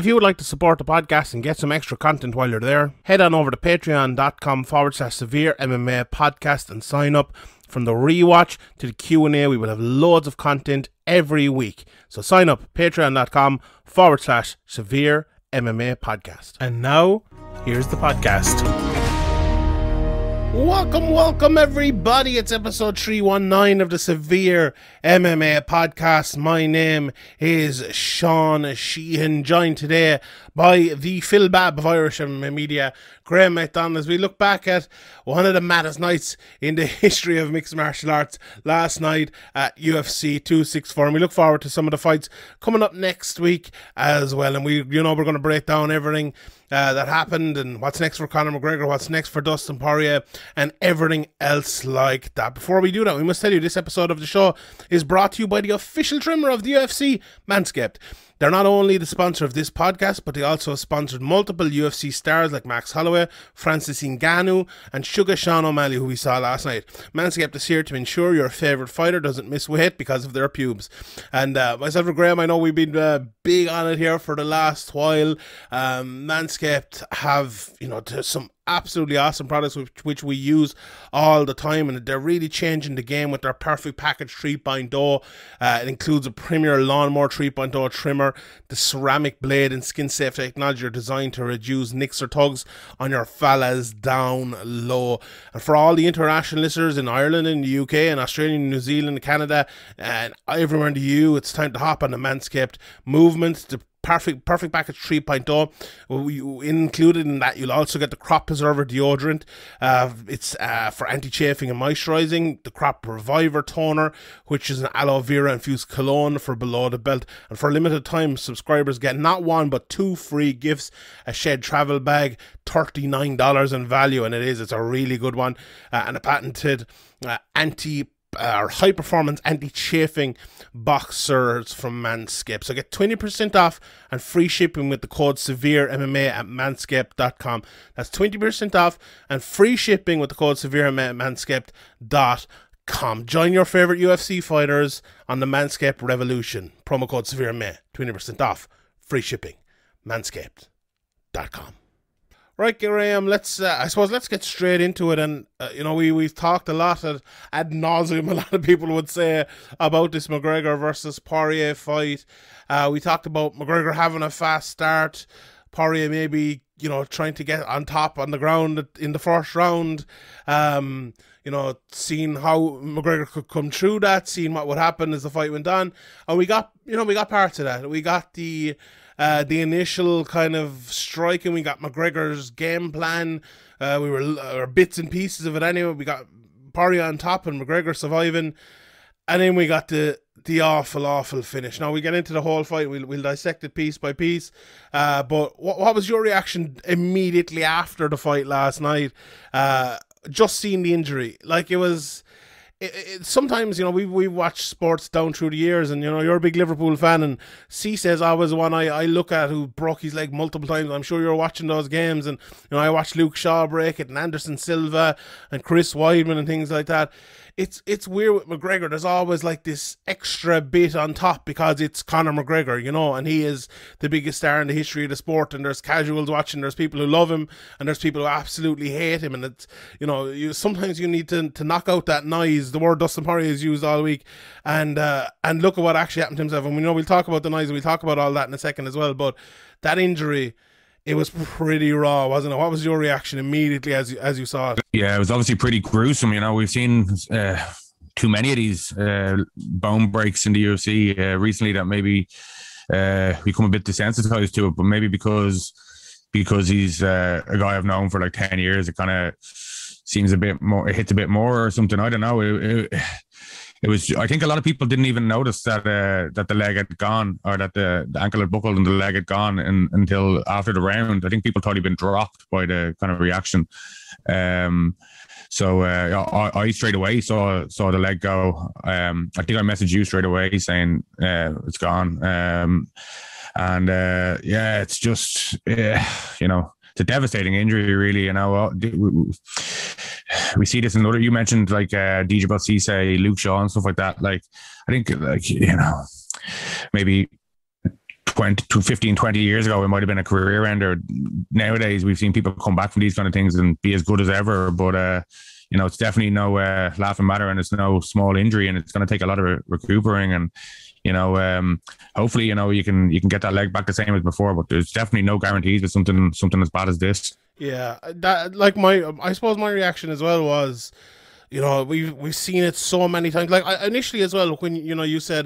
If you would like to support the podcast and get some extra content while you're there, head on over to patreon.com/severe MMA podcast and sign up. From the rewatch to the Q&A, we will have loads of content every week. So sign up, patreon.com/severe MMA podcast. And now, here's the podcast. Welcome everybody. It's episode 319 of the Severe MMA podcast. My name is Sean Sheehan, joined today by the Phil Babb of Irish MMA Media, Graham McDonald, as we look back at one of the maddest nights in the history of mixed martial arts last night at UFC 264. And we look forward to some of the fights coming up next week as well. And we're going to break down everything that happened and what's next for Conor McGregor, what's next for Dustin Poirier, and everything else like that. Before we do that, we must tell you this episode of the show is brought to you by the official trimmer of the UFC, Manscaped. They're not only the sponsor of this podcast, but they also sponsored multiple UFC stars like Max Holloway, Francis Ngannou, and Sugar Sean O'Malley, who we saw last night. Manscaped is here to ensure your favourite fighter doesn't miss weight because of their pubes. And myself and Graham, I know we've been big on it here for the last while. Manscaped have, some absolutely awesome products which we use all the time, and they're really changing the game with their Perfect Package 3.0. It includes a premier lawnmower 3.0 trimmer, the ceramic blade and skin safe technology are designed to reduce nicks or tugs on your fellas down low. And for all the international listeners in Ireland, in the UK, and Australia, New Zealand, Canada, and everywhere in the EU, it's time to hop on the Manscaped movement. The Perfect Package 3.0. Included in that, you'll also get the Crop Preserver deodorant. It's for anti-chafing and moisturizing. The Crop Reviver toner, which is an aloe vera infused cologne for below the belt. And for a limited time, subscribers get not one but two free gifts: a Shed travel bag, $39 in value, and it's a really good one, and a patented high-performance anti-chafing boxers from Manscaped. So get 20% off and free shipping with the code SEVEREMMA at manscaped.com. That's 20% off and free shipping with the code SEVEREMMA at manscaped.com. Join your favorite UFC fighters on the Manscaped revolution. Promo code SEVEREMMA, 20% off, free shipping, manscaped.com. Right, Graham, let's get straight into it. And, we've talked a lot ad nauseum, a lot of people would say, about this McGregor versus Poirier fight. We talked about McGregor having a fast start, Poirier maybe, trying to get on top on the ground in the first round, seeing how McGregor could come through that, seeing what would happen as the fight went on. And we got parts of that. We got the initial kind of striking. We got McGregor's game plan. We were bits and pieces of it anyway. We got Poirier on top and McGregor surviving, and then we got the awful finish. Now we get into the whole fight. We'll dissect it piece by piece. But what was your reaction immediately after the fight last night? Just seeing the injury, like it was. Sometimes, we've watched sports down through the years, and, you're a big Liverpool fan, and Ceesay's always one I look at, who broke his leg multiple times. I'm sure you're watching those games, and, I watched Luke Shaw break it, and Anderson Silva, and Chris Weidman, and things like that. It's weird with McGregor. There's always like this extra bit on top because it's Conor McGregor, and he is the biggest star in the history of the sport, and there's casuals watching, there's people who love him, and there's people who absolutely hate him, and it's, sometimes you need to knock out that noise, the word Dustin Poirier has used all week, and look at what actually happened to himself. And we'll talk about the noise, and we'll talk about all that in a second as well, but that injury, it was pretty raw, wasn't it? What was your reaction immediately as you saw it? Yeah, it was obviously pretty gruesome. We've seen too many of these bone breaks in the UFC recently that maybe become a bit desensitized to it, but maybe because he's a guy I've known for like 10 years, it kind of seems a bit more, it hits a bit more or something. I don't know. It was. I think a lot of people didn't even notice that the leg had gone, or that the ankle had buckled and the leg had gone until after the round. I think people thought he'd been dropped by the kind of reaction. So I straight away saw the leg go. I think I messaged you straight away saying it's gone. It's just it's a devastating injury, really. We see this in other. You mentioned like DJ Cisse, Luke Shaw, and stuff like that. Like I think maybe 15, 20 years ago, it might have been a career ender. Nowadays, we've seen people come back from these kind of things and be as good as ever. But, it's definitely no laughing matter, and it's no small injury, and it's going to take a lot of recuperating. And, hopefully, you can get that leg back the same as before, but there's definitely no guarantees with something as bad as this. Yeah, I suppose my reaction as well was, we've seen it so many times. Like initially as well, when you said,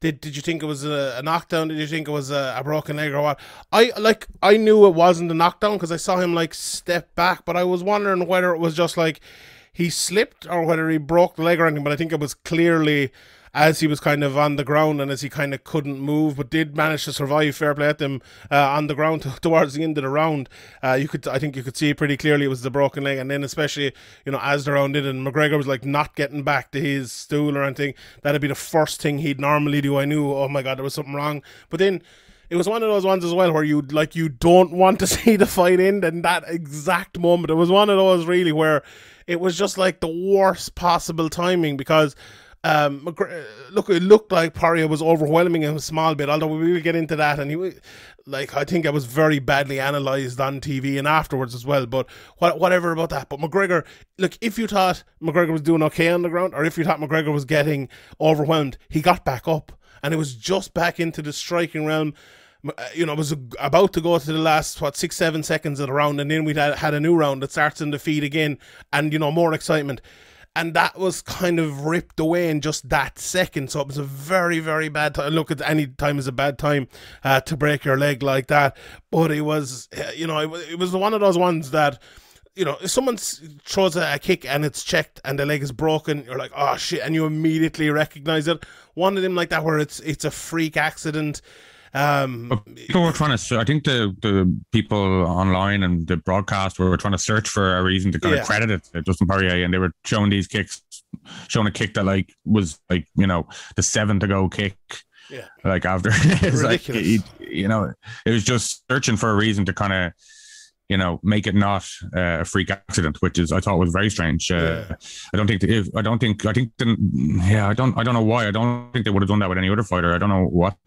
did you think it was a knockdown? Did you think it was a broken leg or what? I knew it wasn't a knockdown because I saw him like step back, but I was wondering whether it was just like he slipped or whether he broke the leg or anything. But I think it was clearly as he was kind of on the ground and as he kind of couldn't move, but did manage to survive. Fair play at them on the ground towards the end of the round. I think you could see pretty clearly it was the broken leg, and then especially as the round did, and McGregor was like not getting back to his stool or anything. That'd be the first thing he'd normally do. I knew, oh my god, there was something wrong. But then it was one of those ones as well where you don't want to see the fight end in that exact moment. It was one of those really where it was just like the worst possible timing because. It looked like Poirier was overwhelming him a small bit, although we will get into that, and I think it was very badly analysed on TV and afterwards as well, but whatever about that. But McGregor, look, if you thought McGregor was doing okay on the ground, or if you thought McGregor was getting overwhelmed, he got back up, and it was just back into the striking realm. It was about to go to the last 6-7 seconds of the round, and then we had a new round that starts in the feed again, and more excitement. And that was kind of ripped away in just that second. So it was a very, very bad time. Look, at any time is a bad time to break your leg like that. But it was, it was one of those ones that, if someone throws a kick and it's checked and the leg is broken, you're like, oh shit, and you immediately recognize it. One of them like that where it's a freak accident. People were trying to. I think the people online and the broadcast were trying to search for a reason to kind of credit it to Justin Poirier, and they were showing these kicks, showing a kick that was the 7 to go kick. Yeah, like after it's ridiculous. It was just searching for a reason to kind of make it not a freak accident, which I thought was very strange. I don't know why. I don't think they would have done that with any other fighter. I don't know what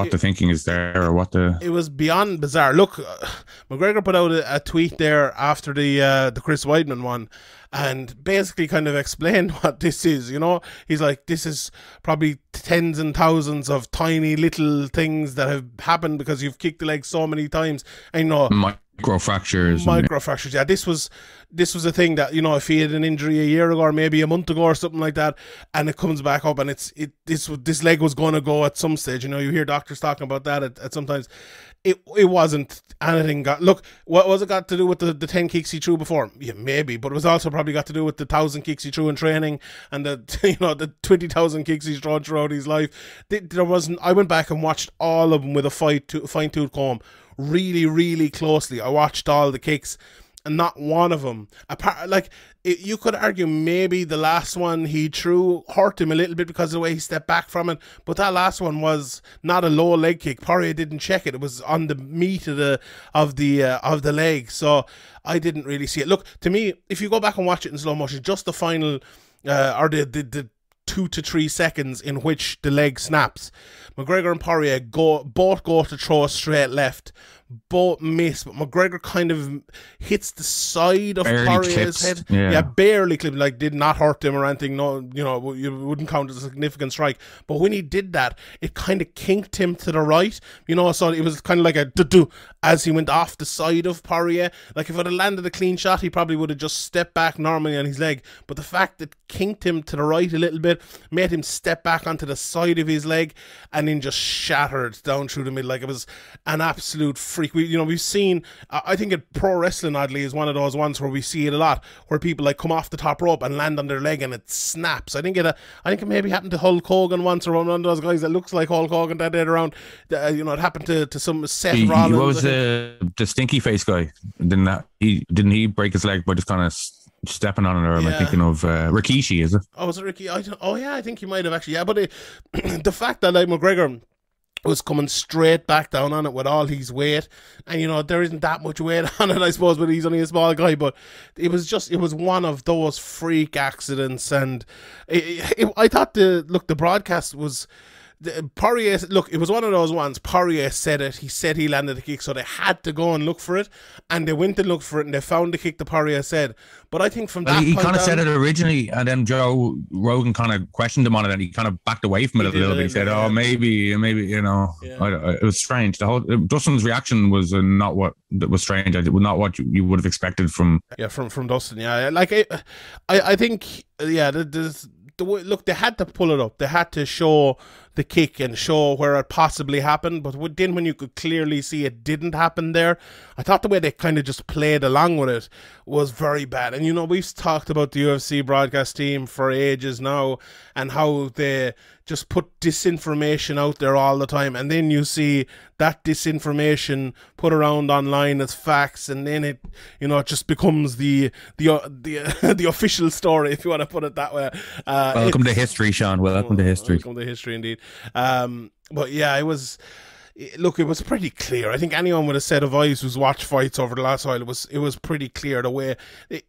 the thinking is there, or what the... It was beyond bizarre. Look, McGregor put out a tweet there after the Chris Weidman one, and basically kind of explained what this is. He's like, this is probably tens and thousands of tiny little things that have happened because you've kicked the leg so many times. And microfractures. Yeah, this was a thing that if he had an injury a year ago or maybe a month ago or something like that, and it comes back up, and this leg was going to go at some stage. You hear doctors talking about that at sometimes. It wasn't anything. Look, what was it got to do with the 10 kicks he threw before? Yeah, maybe, but it was also probably got to do with the 1,000 kicks he threw in training and the 20,000 kicks he's thrown throughout his life. There wasn't. I went back and watched all of them with a fine-tooth comb, really, really closely. I watched all the kicks, and not one of them, you could argue maybe the last one he threw hurt him a little bit because of the way he stepped back from it, but that last one was not a low leg kick. Poirier didn't check it. It was on the meat of the leg, so I didn't really see it. Look, to me, if you go back and watch it in slow motion, just the final or the 2 to 3 seconds in which the leg snaps, McGregor and Poirier both go to throw a straight left, both miss, but McGregor kind of hits the side of Poirier's head. Yeah, barely clipped, did not hurt him or anything. No, you wouldn't count it as a significant strike. But when he did that, it kind of kinked him to the right. So it was kind of like a do as he went off the side of Poirier. Like if it had landed a clean shot, he probably would have just stepped back normally on his leg. But the fact that kinked him to the right a little bit made him step back onto the side of his leg and then just shattered down through the middle. Like it was an absolute freak. We've seen, I think at pro wrestling, oddly, is one of those ones where we see it a lot, where people come off the top rope and land on their leg and it snaps. I think it maybe happened to Hulk Hogan once, or one of those guys that looks like Hulk Hogan that did around. It happened to some Seth Rollins. What was the stinky face guy? Didn't he break his leg by just kind of stepping on it? Or am I thinking of Rikishi? Is it? Oh, was it Ricky? I think he might have actually. Yeah, but the fact that McGregor was coming straight back down on it with all his weight, and there isn't that much weight on it, I suppose, but he's only a small guy, but it was one of those freak accidents. And I thought the broadcast was Poirier, look, it was one of those ones. Poirier said it. He said he landed the kick, so they had to go and look for it, and they went and looked for it, and they found the kick that Poirier said. But I think from that he point kind of on, said it originally, and then Joe Rogan kind of questioned him on it, and he kind of backed away from it a little bit. He said, "Oh, maybe, you know." Yeah. It was strange. The whole Dustin's reaction was not what was strange. Not what you would have expected from Dustin. Yeah, like I think look, they had to pull it up. They had to show the kick and show where it possibly happened. But then when you could clearly see it didn't happen there, I thought the way they kind of just played along with it was very bad. And, you know, we've talked about the UFC broadcast team for ages now and how they just put disinformation out there all the time. And then you see that disinformation put around online as facts. And then it, you know, it just becomes the official story, if you want to put it that way. Welcome to history, Sean. Welcome to history. Welcome to history, indeed. But yeah, it was pretty clear. I think anyone with a set of eyes who's watched fights over the last while, it was pretty clear the way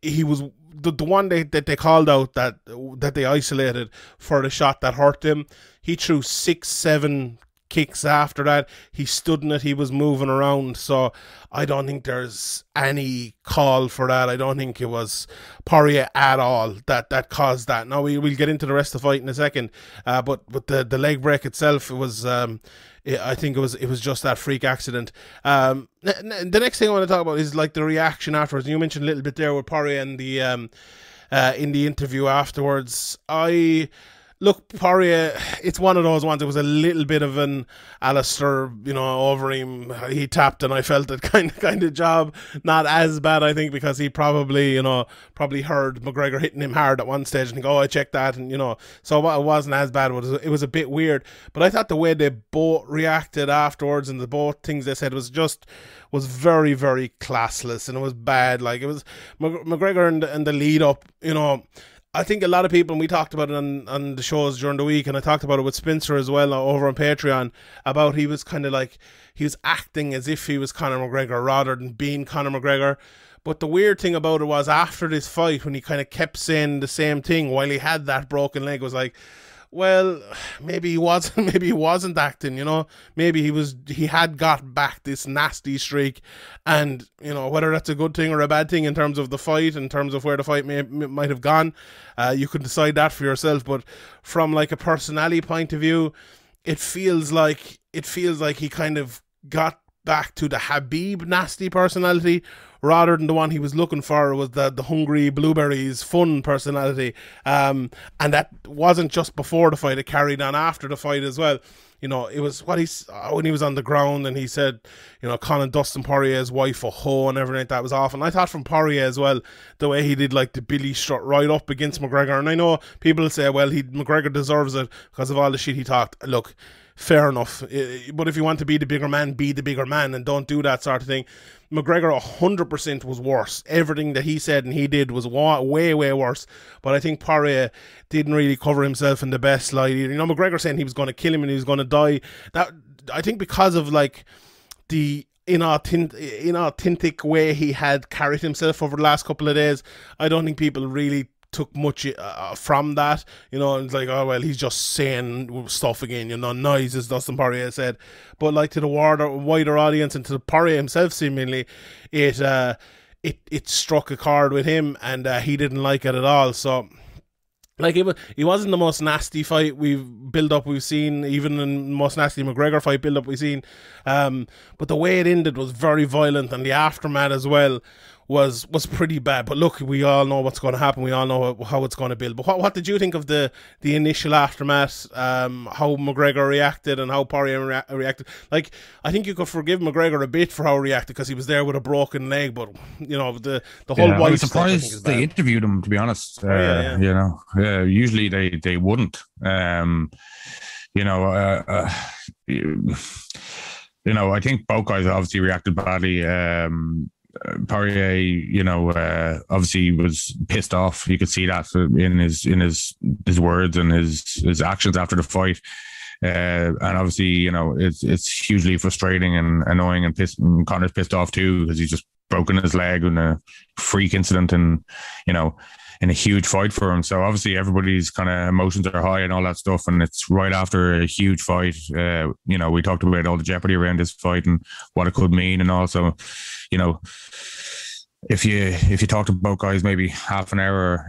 he was. The one that they called out that they isolated for the shot that hurt him, he threw 6-7 kicks after that. He stood in it, he was moving around, so I don't think there's any call for that. I don't think it was Poirier at all that caused that. Now we'll get into the rest of the fight in a second, but the leg break itself, it was I think it was just that freak accident. The next thing I want to talk about is like the reaction afterwards. You mentioned a little bit there with Poirier in the interview afterwards. Look, Poirier, it's one of those ones. It was a little bit of an Alistair, you know, over him. He tapped, and I felt it kind of job. Not as bad, I think, because he probably heard McGregor hitting him hard at one stage and think, oh, I checked that, and, you know, so it wasn't as bad. It was a bit weird. But I thought the way they both reacted afterwards and the both things they said was very, very classless, and it was bad. Like, it was McGregor and the lead up, you know. I think a lot of people, and we talked about it on the shows during the week, and I talked about it with Spencer as well over on Patreon, about he was acting as if he was Conor McGregor rather than being Conor McGregor. But the weird thing about it was, after this fight, when he kind of kept saying the same thing while he had that broken leg, was like, well, maybe he wasn't acting, you know. Maybe he had got back this nasty streak, and, you know, whether that's a good thing or a bad thing in terms of the fight, in terms of where the fight might have gone, you can decide that for yourself. But from like a personality point of view, it feels like he kind of got back to the Khabib nasty personality rather than the one he was looking for, was the hungry blueberries fun personality, and that wasn't just before the fight, it carried on after the fight as well. You know, it was when he was on the ground and he said, you know, calling Dustin Poirier's wife a hoe and everything like that was awful. And I thought from Poirier as well, the way he did like the Billy strut right up against McGregor, and I know people say, well, McGregor deserves it because of all the shit he talked. Look, fair enough, but if you want to be the bigger man, be the bigger man and don't do that sort of thing. McGregor 100% was worse. Everything that he said and he did was way, way worse. But I think Poirier didn't really cover himself in the best light. You know, McGregor saying he was going to kill him and he was going to die. That, I think, because of like the inauthentic way he had carried himself over the last couple of days, I don't think people really took much from that, you know. It's like, oh well, he's just saying stuff again, you know, noise, as Dustin Poirier said. But like, to the wider audience and to Poirier himself, seemingly it struck a chord with him, and he didn't like it at all. So like, it wasn't the most nasty fight we've seen, even in the most nasty McGregor fight build up we've seen, but the way it ended was very violent, and the aftermath as well was pretty bad. But look, we all know what's going to happen. We all know how it's going to build. But what did you think of the initial aftermath? How McGregor reacted and how Poirier reacted? Like, I think you could forgive McGregor a bit for how he reacted because he was there with a broken leg. But, you know, the whole wife. I was surprised they interviewed him, to be honest. You know, usually they wouldn't. You know, I think both guys obviously reacted badly. Poirier, you know, obviously was pissed off. You could see that in his words and his actions after the fight. And obviously, you know, it's hugely frustrating and annoying, and Conor's pissed off too because he's just broken his leg in a freak incident, and, you know, in a huge fight for him. So obviously everybody's kind of emotions are high and all that stuff, and it's right after a huge fight. We talked about all the jeopardy around this fight and what it could mean, and also, if you talked to both guys maybe half an hour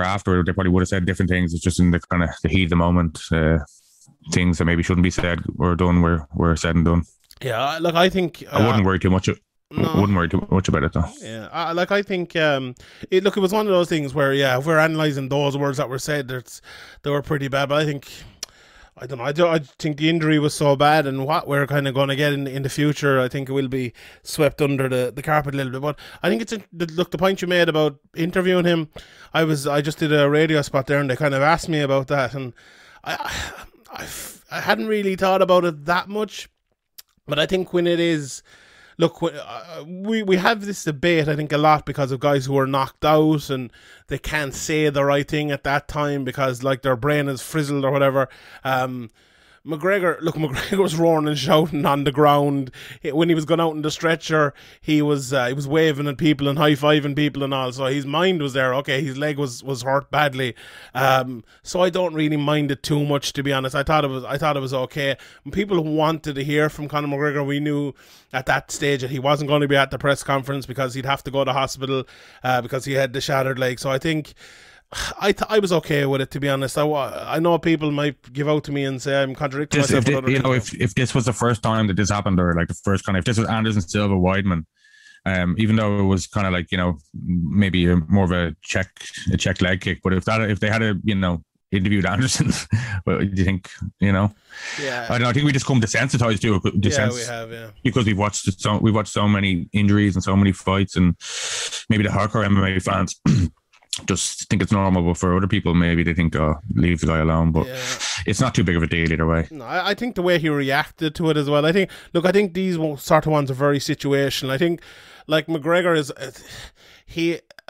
after, they probably would have said different things. It's just in the kind of the heat of the moment, things that maybe shouldn't be said or done were said and done. Yeah, look, I think I wouldn't worry too much. No. I wouldn't worry too much about it though. Yeah, I think it was one of those things where, if we're analysing those words that were said, they were pretty bad. But I think, I don't know, I think the injury was so bad, and what we're kind of going to get in the future, I think it will be swept under the carpet a little bit. But I think look, the point you made about interviewing him, I just did a radio spot there, and they kind of asked me about that, and I hadn't really thought about it that much, but I think when it is. Look, we have this debate, I think, a lot because of guys who are knocked out and they can't say the right thing at that time because, like, their brain is frizzled or whatever. McGregor was roaring and shouting on the ground when he was going out in the stretcher. He was waving at people and high-fiving people and all. So his mind was there. Okay, his leg was hurt badly. So I don't really mind it too much, to be honest. I thought it was okay. When people wanted to hear from Conor McGregor, we knew at that stage that he wasn't going to be at the press conference because he'd have to go to hospital because he had the shattered leg. So I think I was okay with it, to be honest. I know people might give out to me and say I'm contradicting myself. If this was the first time that this happened, or like the first kind of, if this was Anderson Silva Weidman, even though it was kind of like, maybe more of a check leg kick, but if they had interviewed Anderson, well, do you think, Yeah. I don't know. I think we just come desensitized to it. We have, yeah. Because we've watched so many injuries and so many fights, and maybe the hardcore MMA fans just think it's normal, but for other people maybe they think, oh, leave the guy alone. But it's not too big of a deal either way. No, I think the way he reacted to it as well, I think these sort of ones are very situational. I think, like, McGregor is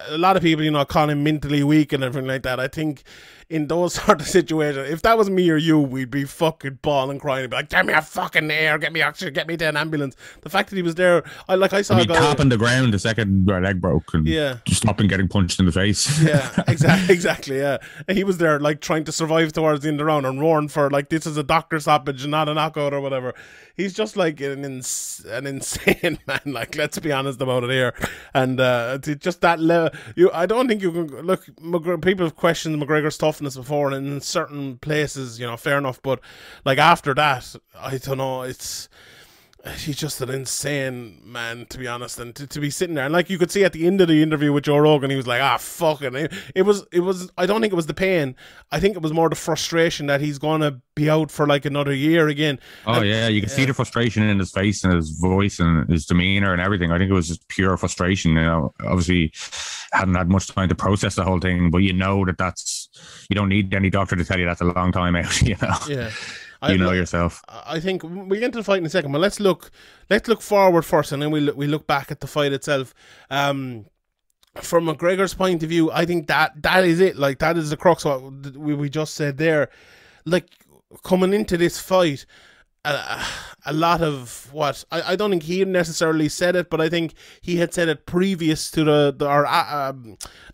a lot of people call him mentally weak and everything like that. I think in those sort of situations, if that was me or you, we'd be fucking bawling, crying, and be like, get me a fucking air, get me oxygen, get me to an ambulance. The fact that he was there, I saw a guy tapping the ground the second our leg broke, and just stopping getting punched in the face. Yeah, exactly, yeah. And he was there, like, trying to survive towards the end of the round and roaring for, like, this is a doctor stoppage and not a knockout or whatever. He's just like an insane man, like, let's be honest about it here. And just that level, I don't think you can look. People have questioned McGregor's toughness before, and in certain places, fair enough. But, like, after that, I don't know. He's just an insane man, to be honest, and to be sitting there, and like you could see at the end of the interview with Joe Rogan, he was like, fucking it was I don't think it was the pain, I think it was more the frustration that he's gonna be out for like another year again. You can see the frustration in his face and his voice and his demeanor and everything. I think it was just pure frustration. Obviously hadn't had much time to process the whole thing, but that's, you don't need any doctor to tell you that's a long time out. Yeah. Yourself. I think we'll get into the fight in a second, but let's look forward first, and then we look back at the fight itself. From McGregor's point of view, I think that is it. Like, that is the crux of what we just said there. Like, coming into this fight, a lot of what I don't think he necessarily said it, but I think he had said it previous to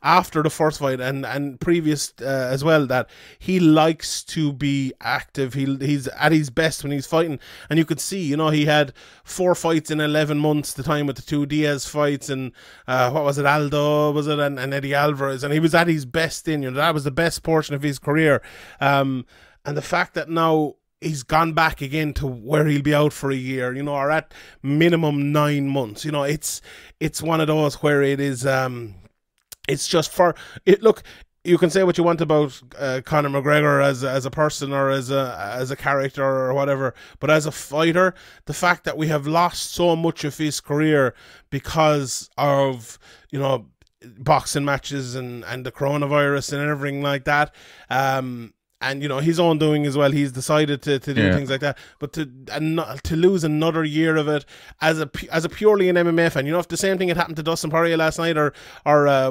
after the first fight and previous as well, that he likes to be active. He's at his best when he's fighting, and you could see, he had 4 fights in 11 months, the time with the 2 Diaz fights, and what was it, Aldo was it, and Eddie Alvarez, and he was at his best that was the best portion of his career, and the fact that now he's gone back again to where he'll be out for a year, or at minimum 9 months. It's one of those where it is, it's just for it. Look, you can say what you want about Conor McGregor as a person or as a character or whatever, but as a fighter, the fact that we have lost so much of his career because of boxing matches and the coronavirus and everything like that, and you know, his own doing as well. He's decided to do things like that. But to lose another year of it as a purely an MMA fan, you know, if the same thing had happened to Dustin Poirier last night or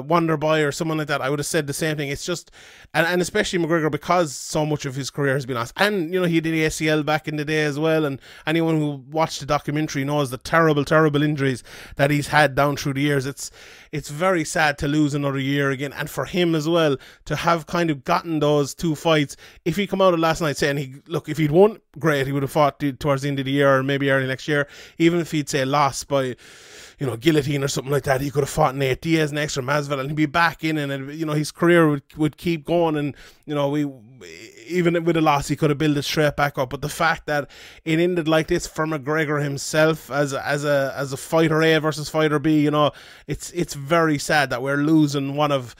Wonder Boy or someone like that, I would have said the same thing. It's just, and especially McGregor, because so much of his career has been lost. And you know, he did ACL back in the day as well. And anyone who watched the documentary knows the terrible injuries that he's had down through the years. It's very sad to lose another year again, and for him as well to have kind of gotten those 2 fights. If he come out of last night saying if he'd won, great, he would have fought towards the end of the year or maybe early next year. Even if he'd say lost by, you know, guillotine or something like that, he could have fought Nate Diaz next or Masvidal, and he'd be back in, and you know, his career would keep going. And you know, even with a loss, he could have built it straight back up. But the fact that it ended like this for McGregor himself as a fighter A versus fighter B, you know, it's very sad that we're losing one of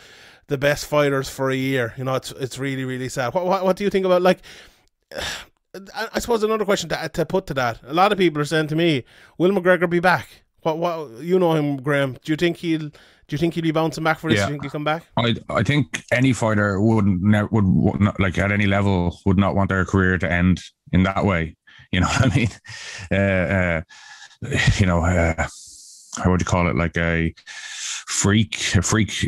the best fighters for a year. You know, it's really, really sad. What do you think about, like, I suppose another question to put to that? A lot of people are saying to me, will McGregor be back? What you know him, Graham? Do you think he'll be bouncing back for this? Do you think he'll come back? I think any fighter would not, like, at any level, would not want their career to end in that way. You know what I mean? You know, how would you call it? Like a freak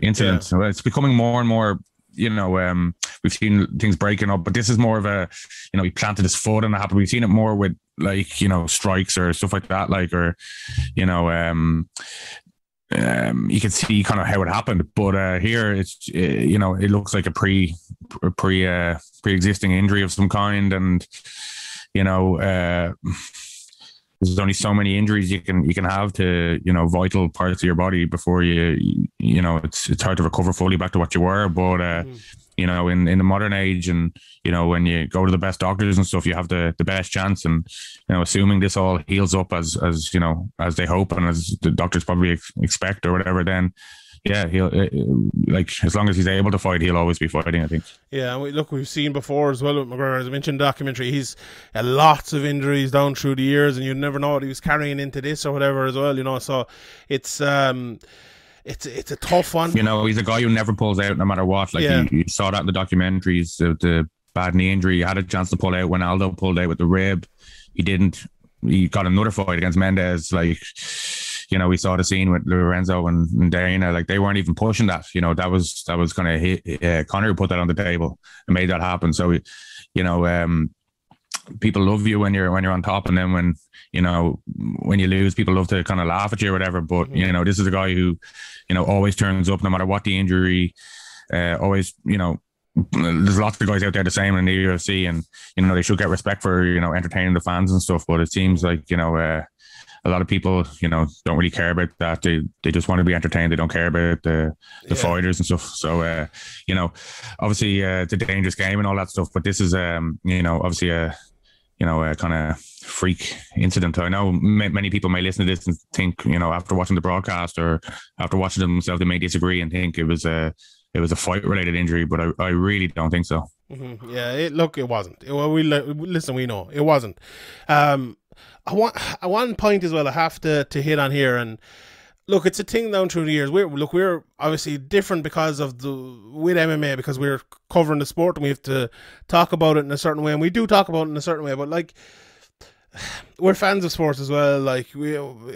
incident. Yeah. It's becoming more and more. You know, we've seen things breaking up, but this is more of a, you know, he planted his foot and that happened. We've seen it more with, like, you know, strikes or stuff like that, like, or, you know, you can see kind of how it happened, but here it's, you know, it looks like a pre-existing injury of some kind, and you know, there's only so many injuries you can have to, you know, vital parts of your body before you know, it's hard to recover fully back to what you were. But you know, in the modern age, and you know, when you go to the best doctors and stuff, you have the best chance. And you know, assuming this all heals up as you know, as they hope and as the doctors probably expect or whatever, then yeah, he'll, like, as long as he's able to fight, he'll always be fighting, I think. Yeah, and we've seen before as well with McGregor, as I mentioned in the documentary, he's had lots of injuries down through the years, and you'd never know what he was carrying into this or whatever as well, you know. So it's a tough one. You know, he's a guy who never pulls out no matter what. Like, you saw that in the documentaries, the bad knee injury. He had a chance to pull out when Aldo pulled out with the rib. He didn't. He got another fight against Mendez, like, you know, we saw the scene with Lorenzo and Dana, like, they weren't even pushing that. You know, that was going to hit. Conor put that on the table and made that happen. So, you know, people love you when you're on top, and then when you lose, people love to kind of laugh at you or whatever. But you know, this is a guy who, you know, always turns up no matter what the injury. Always, you know, there's lots of guys out there the same in the UFC, and you know, they should get respect for, you know, entertaining the fans and stuff. But it seems like, you know, a lot of people, you know, don't really care about that. They just want to be entertained. They don't care about the fighters and stuff. So, you know, obviously it's a dangerous game and all that stuff. But this is, you know, obviously a kind of freak incident. I know many people may listen to this and think, you know, after watching the broadcast or after watching it themselves, they may disagree and think it was a fight-related injury. But I really don't think so. Mm-hmm. Yeah, it wasn't. We know it wasn't. One point as well I have to hit on here, and look, it's a thing down through the years. We're obviously different because of with MMA, because we're covering the sport and we have to talk about it in a certain way, and we do talk about it in a certain way. But like, we're fans of sports as well, like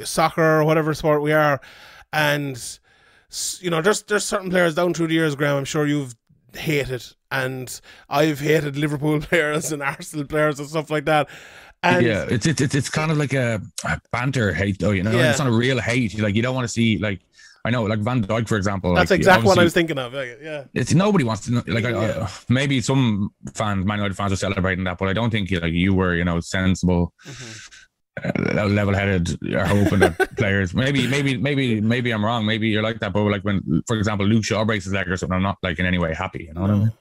soccer or whatever sport we are, and you know, there's certain players down through the years, Graham, I'm sure you've hated, and I've hated Liverpool players and Arsenal players and stuff like that. And yeah, it's kind of like a banter hate, though, you know. Yeah. It's not a real hate. Like, you don't want to see, like, I know, like Van Dijk, for example. That's like, exactly what I was thinking of. Yeah, it's nobody wants to know, like, maybe some fans, Man United fans, are celebrating that, but I don't think you were, you know, sensible, level-headed, or hoping that players. Maybe I'm wrong. Maybe you're like that, but like when, for example, Luke Shaw breaks his leg or something, I'm not like in any way happy. You know what I mean?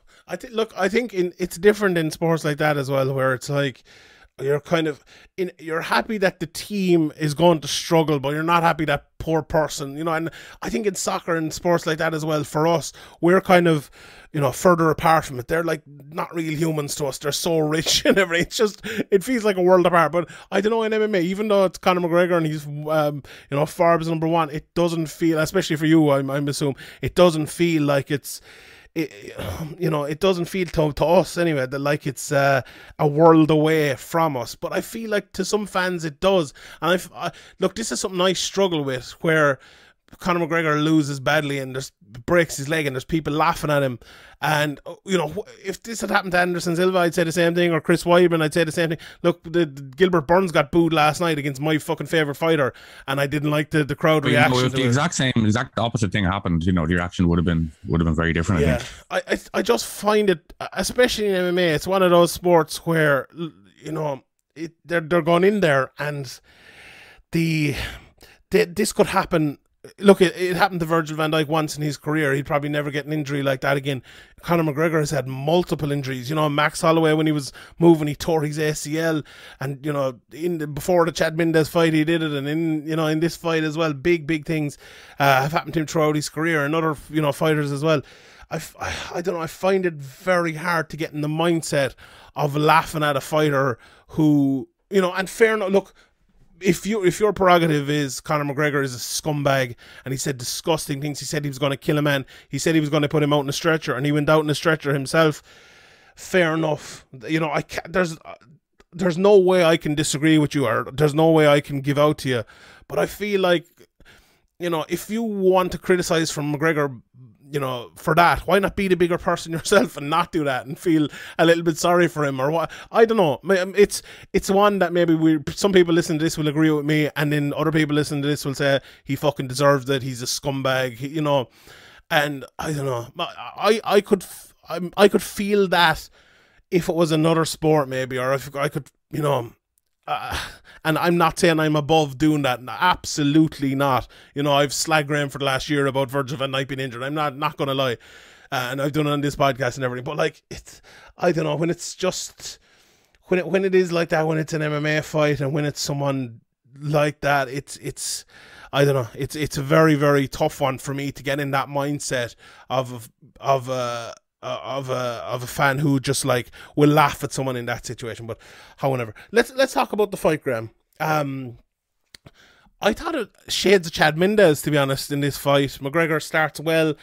I think it's different in sports like that as well, where it's like, you're kind of you're happy that the team is going to struggle, but you're not happy that poor person, you know. And I think in soccer and sports like that as well, for us, we're kind of, you know, further apart from it. They're like not real humans to us. They're so rich and everything. It's just, it feels like a world apart. But I don't know, in MMA, even though it's Conor McGregor and he's you know, Forbes #1, it doesn't feel, especially for you, I'm assuming, it doesn't feel like it's you know, it doesn't feel to us anyway that like it's a world away from us. But I feel like to some fans it does. And look, this is something I struggle with, where Conor McGregor loses badly and breaks his leg and there's people laughing at him. And, you know, if this had happened to Anderson Silva, I'd say the same thing, or Chris Weidman, I'd say the same thing. Look, the Gilbert Burns got booed last night against my fucking favourite fighter, and I didn't like the crowd reaction. You know, if the exact opposite thing happened, you know, the reaction would have been very different. Yeah, I think. I just find it, especially in MMA, it's one of those sports where, you know, they're going in there and this could happen. Look, it happened to Virgil van Dijk once in his career. He'd probably never get an injury like that again. Conor McGregor has had multiple injuries. You know, Max Holloway, when he was moving, he tore his ACL, and you know, before the Chad Mendes fight, he did it, and in this fight as well, big things have happened to him throughout his career, and other, you know, fighters as well. I don't know. I find it very hard to get in the mindset of laughing at a fighter who, you know, and fair enough. Look, if your prerogative is Conor McGregor is a scumbag and he said disgusting things, he said he was going to kill a man, he said he was going to put him out in a stretcher, and he went out in a stretcher himself, fair enough. You know, there's no way I can disagree with you, or there's no way I can give out to you. But I feel like, you know, if you want to criticize from McGregor, you know, for that, why not be the bigger person yourself and not do that and feel a little bit sorry for him, or what? I don't know. It's one that maybe some people listening to this will agree with me, and then other people listening to this will say he fucking deserves it, he's a scumbag, you know. And I don't know. I could feel that if it was another sport, maybe, or if I could, you know. And I'm not saying I'm above doing that. Absolutely not. You know, I've slagged Graham for the last year about Virgil van Dijk being injured. I'm not going to lie. And I've done it on this podcast and everything. But, like, I don't know, when it's just, when it is like that, when it's an MMA fight and when it's someone like that, it's I don't know. It's a very, very tough one for me to get in that mindset of a fan who just like will laugh at someone in that situation. But however, let's talk about the fight, Graham. I thought it shades of Chad Mendes, to be honest, in this fight. McGregor starts well,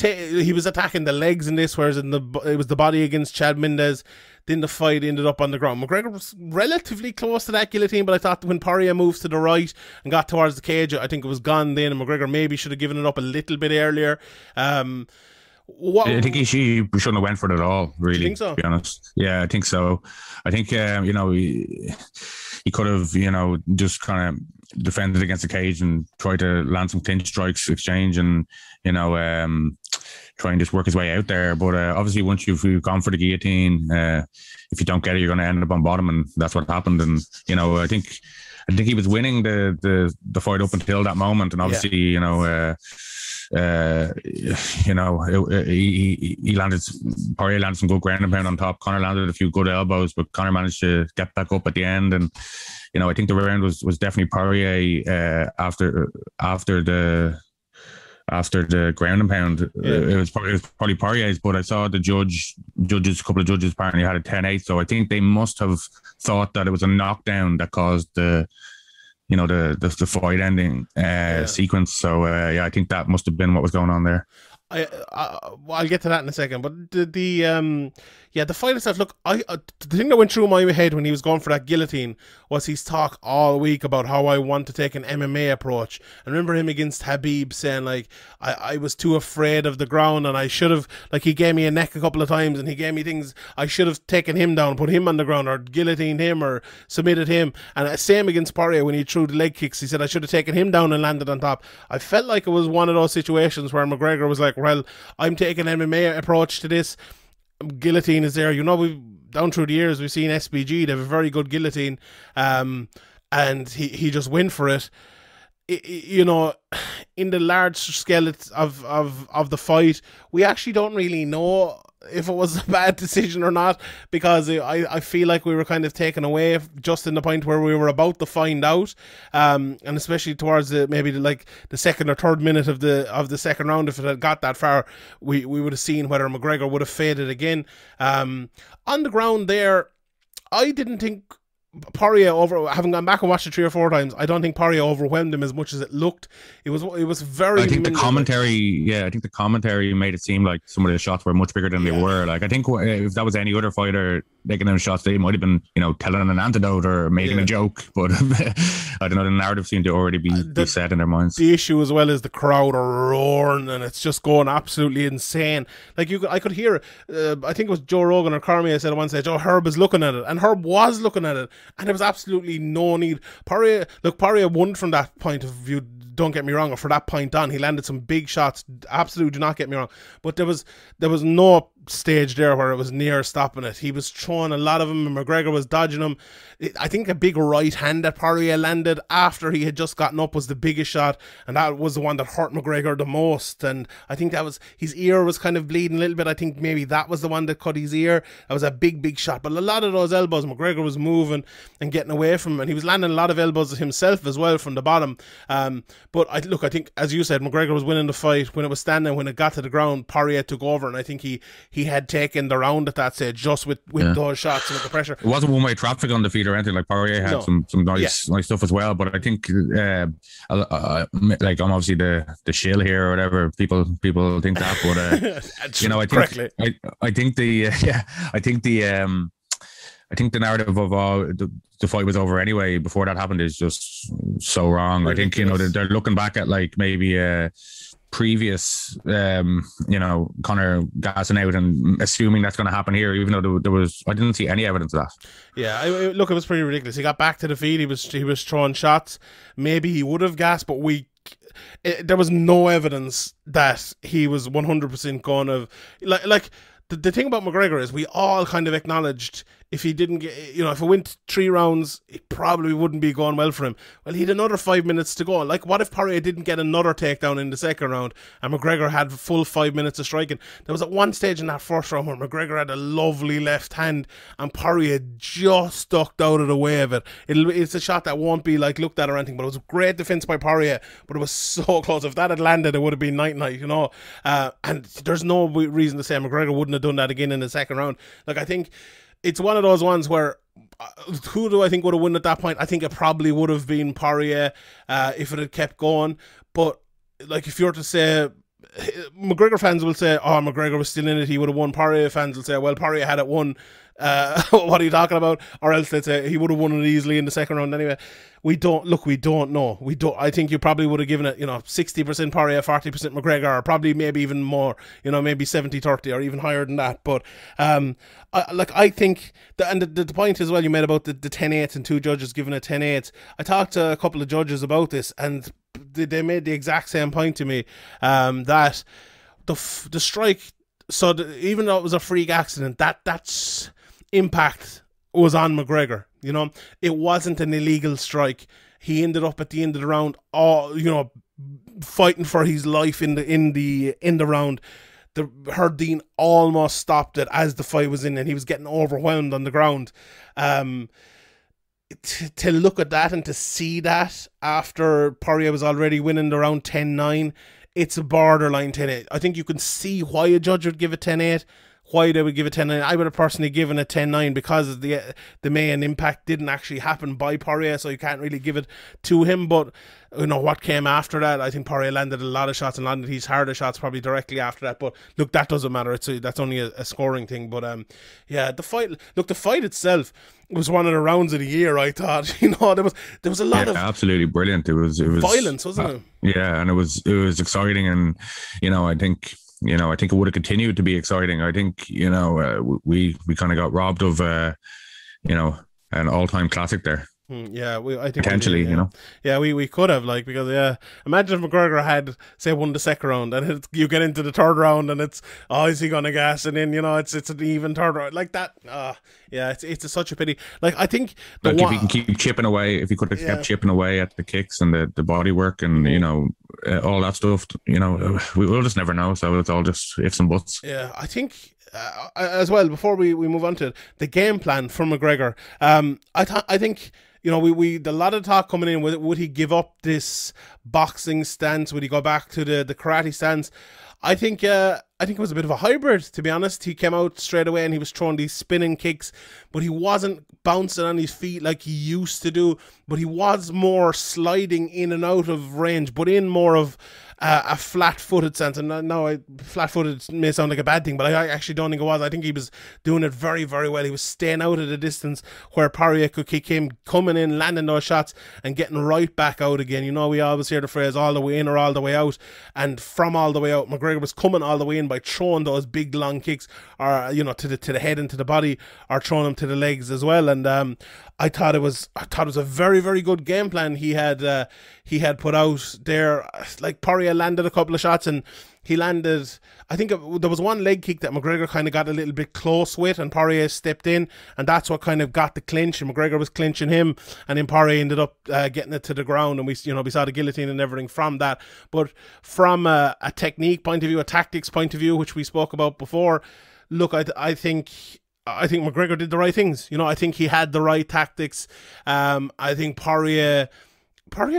he was attacking the legs in this, whereas it was the body against Chad Mendes. Then the fight ended up on the ground. McGregor was relatively close to that guillotine, but I thought when Poirier moves to the right and got towards the cage, I think it was gone then, and McGregor maybe should have given it up a little bit earlier. I think he shouldn't have went for it at all, really. You think so? To be honest. Yeah, I think so. I think, you know, he could have, you know, just kind of defended against the cage and tried to land some clinch strikes, exchange, and, you know, try and just work his way out there. But obviously, once you've gone for the guillotine, if you don't get it, you're going to end up on bottom, and that's what happened. And, you know, I think he was winning the fight up until that moment, and obviously, you know, Poirier landed some good ground and pound on top. Conor landed a few good elbows, but Conor managed to get back up at the end. And, you know, I think the round was definitely Poirier after the ground and pound. It was probably Poirier's, but I saw the a couple of judges apparently had a 10-8, so I think they must have thought that it was a knockdown that caused the fight ending sequence. So I think that must have been what was going on there. I'll get to that in a second, but the fight itself. Look, the thing that went through my head when he was going for that guillotine was his talk all week about how I want to take an MMA approach. I remember him against Habib saying, like, I was too afraid of the ground, and I should have, like, he gave me a neck a couple of times, and he gave me things, I should have taken him down, put him on the ground, or guillotined him, or submitted him. And same against Poirier when he threw the leg kicks, he said I should have taken him down and landed on top. I felt like it was one of those situations where McGregor was like, well, I'm taking an MMA approach to this. Guillotine is there. You know, we've down through the years we've seen SBG, they have a very good guillotine, and he just went for it. You know, in the large scale of the fight, we actually don't really know if it was a bad decision or not, because I feel like we were kind of taken away just in the point where we were about to find out, and especially towards the second or third minute of the second round. If it had got that far, we would have seen whether McGregor would have faded again. On the ground there, I didn't think Poirier having gone back and watched it 3 or 4 times, I don't think Poirier overwhelmed him as much as it looked. It was very. I think the commentary made it seem like some of the shots were much bigger than they were. Like, I think if that was any other fighter taking them shots, they might have been, telling an antidote or making a joke. But I don't know, the narrative seemed to already be set in their minds. The issue as well is the crowd are roaring and it's just going absolutely insane. Like, I could hear, I think it was Joe Rogan or Cormier said at one stage, Herb is looking at it, and Herb was looking at it, and there was absolutely no need. Poirier won from that point of view, don't get me wrong, or for that point on, he landed some big shots, absolutely, do not get me wrong, but there was no stage there where it was near stopping it. He was throwing a lot of them, and McGregor was dodging them. I think a big right hand that Poirier landed after he had just gotten up was the biggest shot, and that was the one that hurt McGregor the most, and I think that was, his ear was kind of bleeding a little bit. I think maybe that was the one that cut his ear. That was a big shot, but a lot of those elbows, McGregor was moving and getting away from him, and he was landing a lot of elbows himself as well from the bottom. But I think, as you said, McGregor was winning the fight. When it was standing, when it got to the ground, Poirier took over, and I think he had taken the round at that stage just with those shots and with the pressure. It wasn't one-way traffic on the feet or anything. Like, Poirier had some nice stuff as well. But I think, like, I'm obviously the shill here or whatever. People think that, but I think the narrative of the fight was over anyway before that happened is just so wrong. Ridiculous. I think, they're looking back at like maybe previous, Conor gassing out and assuming that's going to happen here, even though I didn't see any evidence of that. Yeah, it was pretty ridiculous. He got back to the feet. He was throwing shots. Maybe he would have gassed, but there was no evidence that he was 100% going to like. The thing about McGregor is we all kind of acknowledged if he didn't get, if it went 3 rounds, it probably wouldn't be going well for him. Well, he had another 5 minutes to go. Like, what if Poirier didn't get another takedown in the second round and McGregor had full 5 minutes of striking? There was at one stage in that first round where McGregor had a lovely left hand and Poirier just ducked out of the way of it. It's a shot that won't be like looked at or anything, but it was a great defense by Poirier, but it was so close. If that had landed, it would have been night-night, and there's no reason to say McGregor wouldn't have done that again in the second round. Like, I think it's one of those ones where who do I think would have won at that point? I think it probably would have been Poirier if it had kept going. But like, if you were to say, McGregor fans will say, McGregor was still in it, he would have won. Poirier fans will say, well, Poirier had it won. What are you talking about? Or else they'd say he would have won it easily in the second round anyway. We don't know. I think you probably would have given it, 60% Poirier, 40% McGregor, or probably maybe even more, maybe 70-30 or even higher than that. But I think the point as well you made about the 10-8 and 2 judges giving it 10-8. I talked to a couple of judges about this, and they made the exact same point to me, that the strike. So even though it was a freak accident, that's impact was on McGregor. It wasn't an illegal strike. He ended up at the end of the round, fighting for his life in the round. The Herdine almost stopped it as the fight was in, and he was getting overwhelmed on the ground. To look at that and to see that after Poirier was already winning the round 10-9, it's a borderline 10-8. I think you can see why a judge would give it 10-8, why they would give it 10-9. I would have personally given it 10-9 because the main impact didn't actually happen by Poirier, so you can't really give it to him. But what came after that, I think Poirier landed a lot of shots and landed his harder shots probably directly after that. But look, that doesn't matter. That's only a scoring thing. But the fight itself was one of the rounds of the year. I thought, there was a lot of absolutely brilliant. It was violence, wasn't it? Yeah, and it was exciting, and I think it would have continued to be exciting. I think we kind of got robbed of an all-time classic there. Yeah, I think potentially, Yeah, we could have, because imagine if McGregor had, say, won the second round, and you get into the third round, and it's, is he gonna gas? And then it's an even third round like that. It's such a pity. Like, I think if he can keep chipping away, if he could have kept chipping away at the kicks and the body work and all that stuff, we'll just never know. So it's all just ifs and buts. Yeah, I think. As well, before we move on to it, the game plan for McGregor, I think you know, we a lot of talk coming in, would he give up this boxing stance? Would he go back to the karate stance? I think it was a bit of a hybrid, to be honest. He came out straight away and he was throwing these spinning kicks, but he wasn't bouncing on his feet like he used to do, but he was more sliding in and out of range, but in more of a flat-footed sense. And now flat-footed may sound like a bad thing, but I actually don't think it was. I think he was doing it very, very well. He was staying out at a distance where Poirier could kick him, coming in, landing those shots, and getting right back out again. You know, we always hear the phrase all the way in or all the way out, and from all the way out, McGregor was coming all the way in by throwing those big long kicks, or you know, to the head and to the body, or throwing them to the legs as well. And I thought it was a very, very good game plan he had put out there. Like, Poirier landed a couple of shots, and he landed, I think there was one leg kick that McGregor kind of got a little bit close with, and Poirier stepped in, and that's what kind of got the clinch, and McGregor was clinching him, and then Poirier ended up getting it to the ground, and we saw the guillotine and everything from that. But from a technique point of view, a tactics point of view, which we spoke about before, look, I think McGregor did the right things. You know, I think he had the right tactics. I think Poirier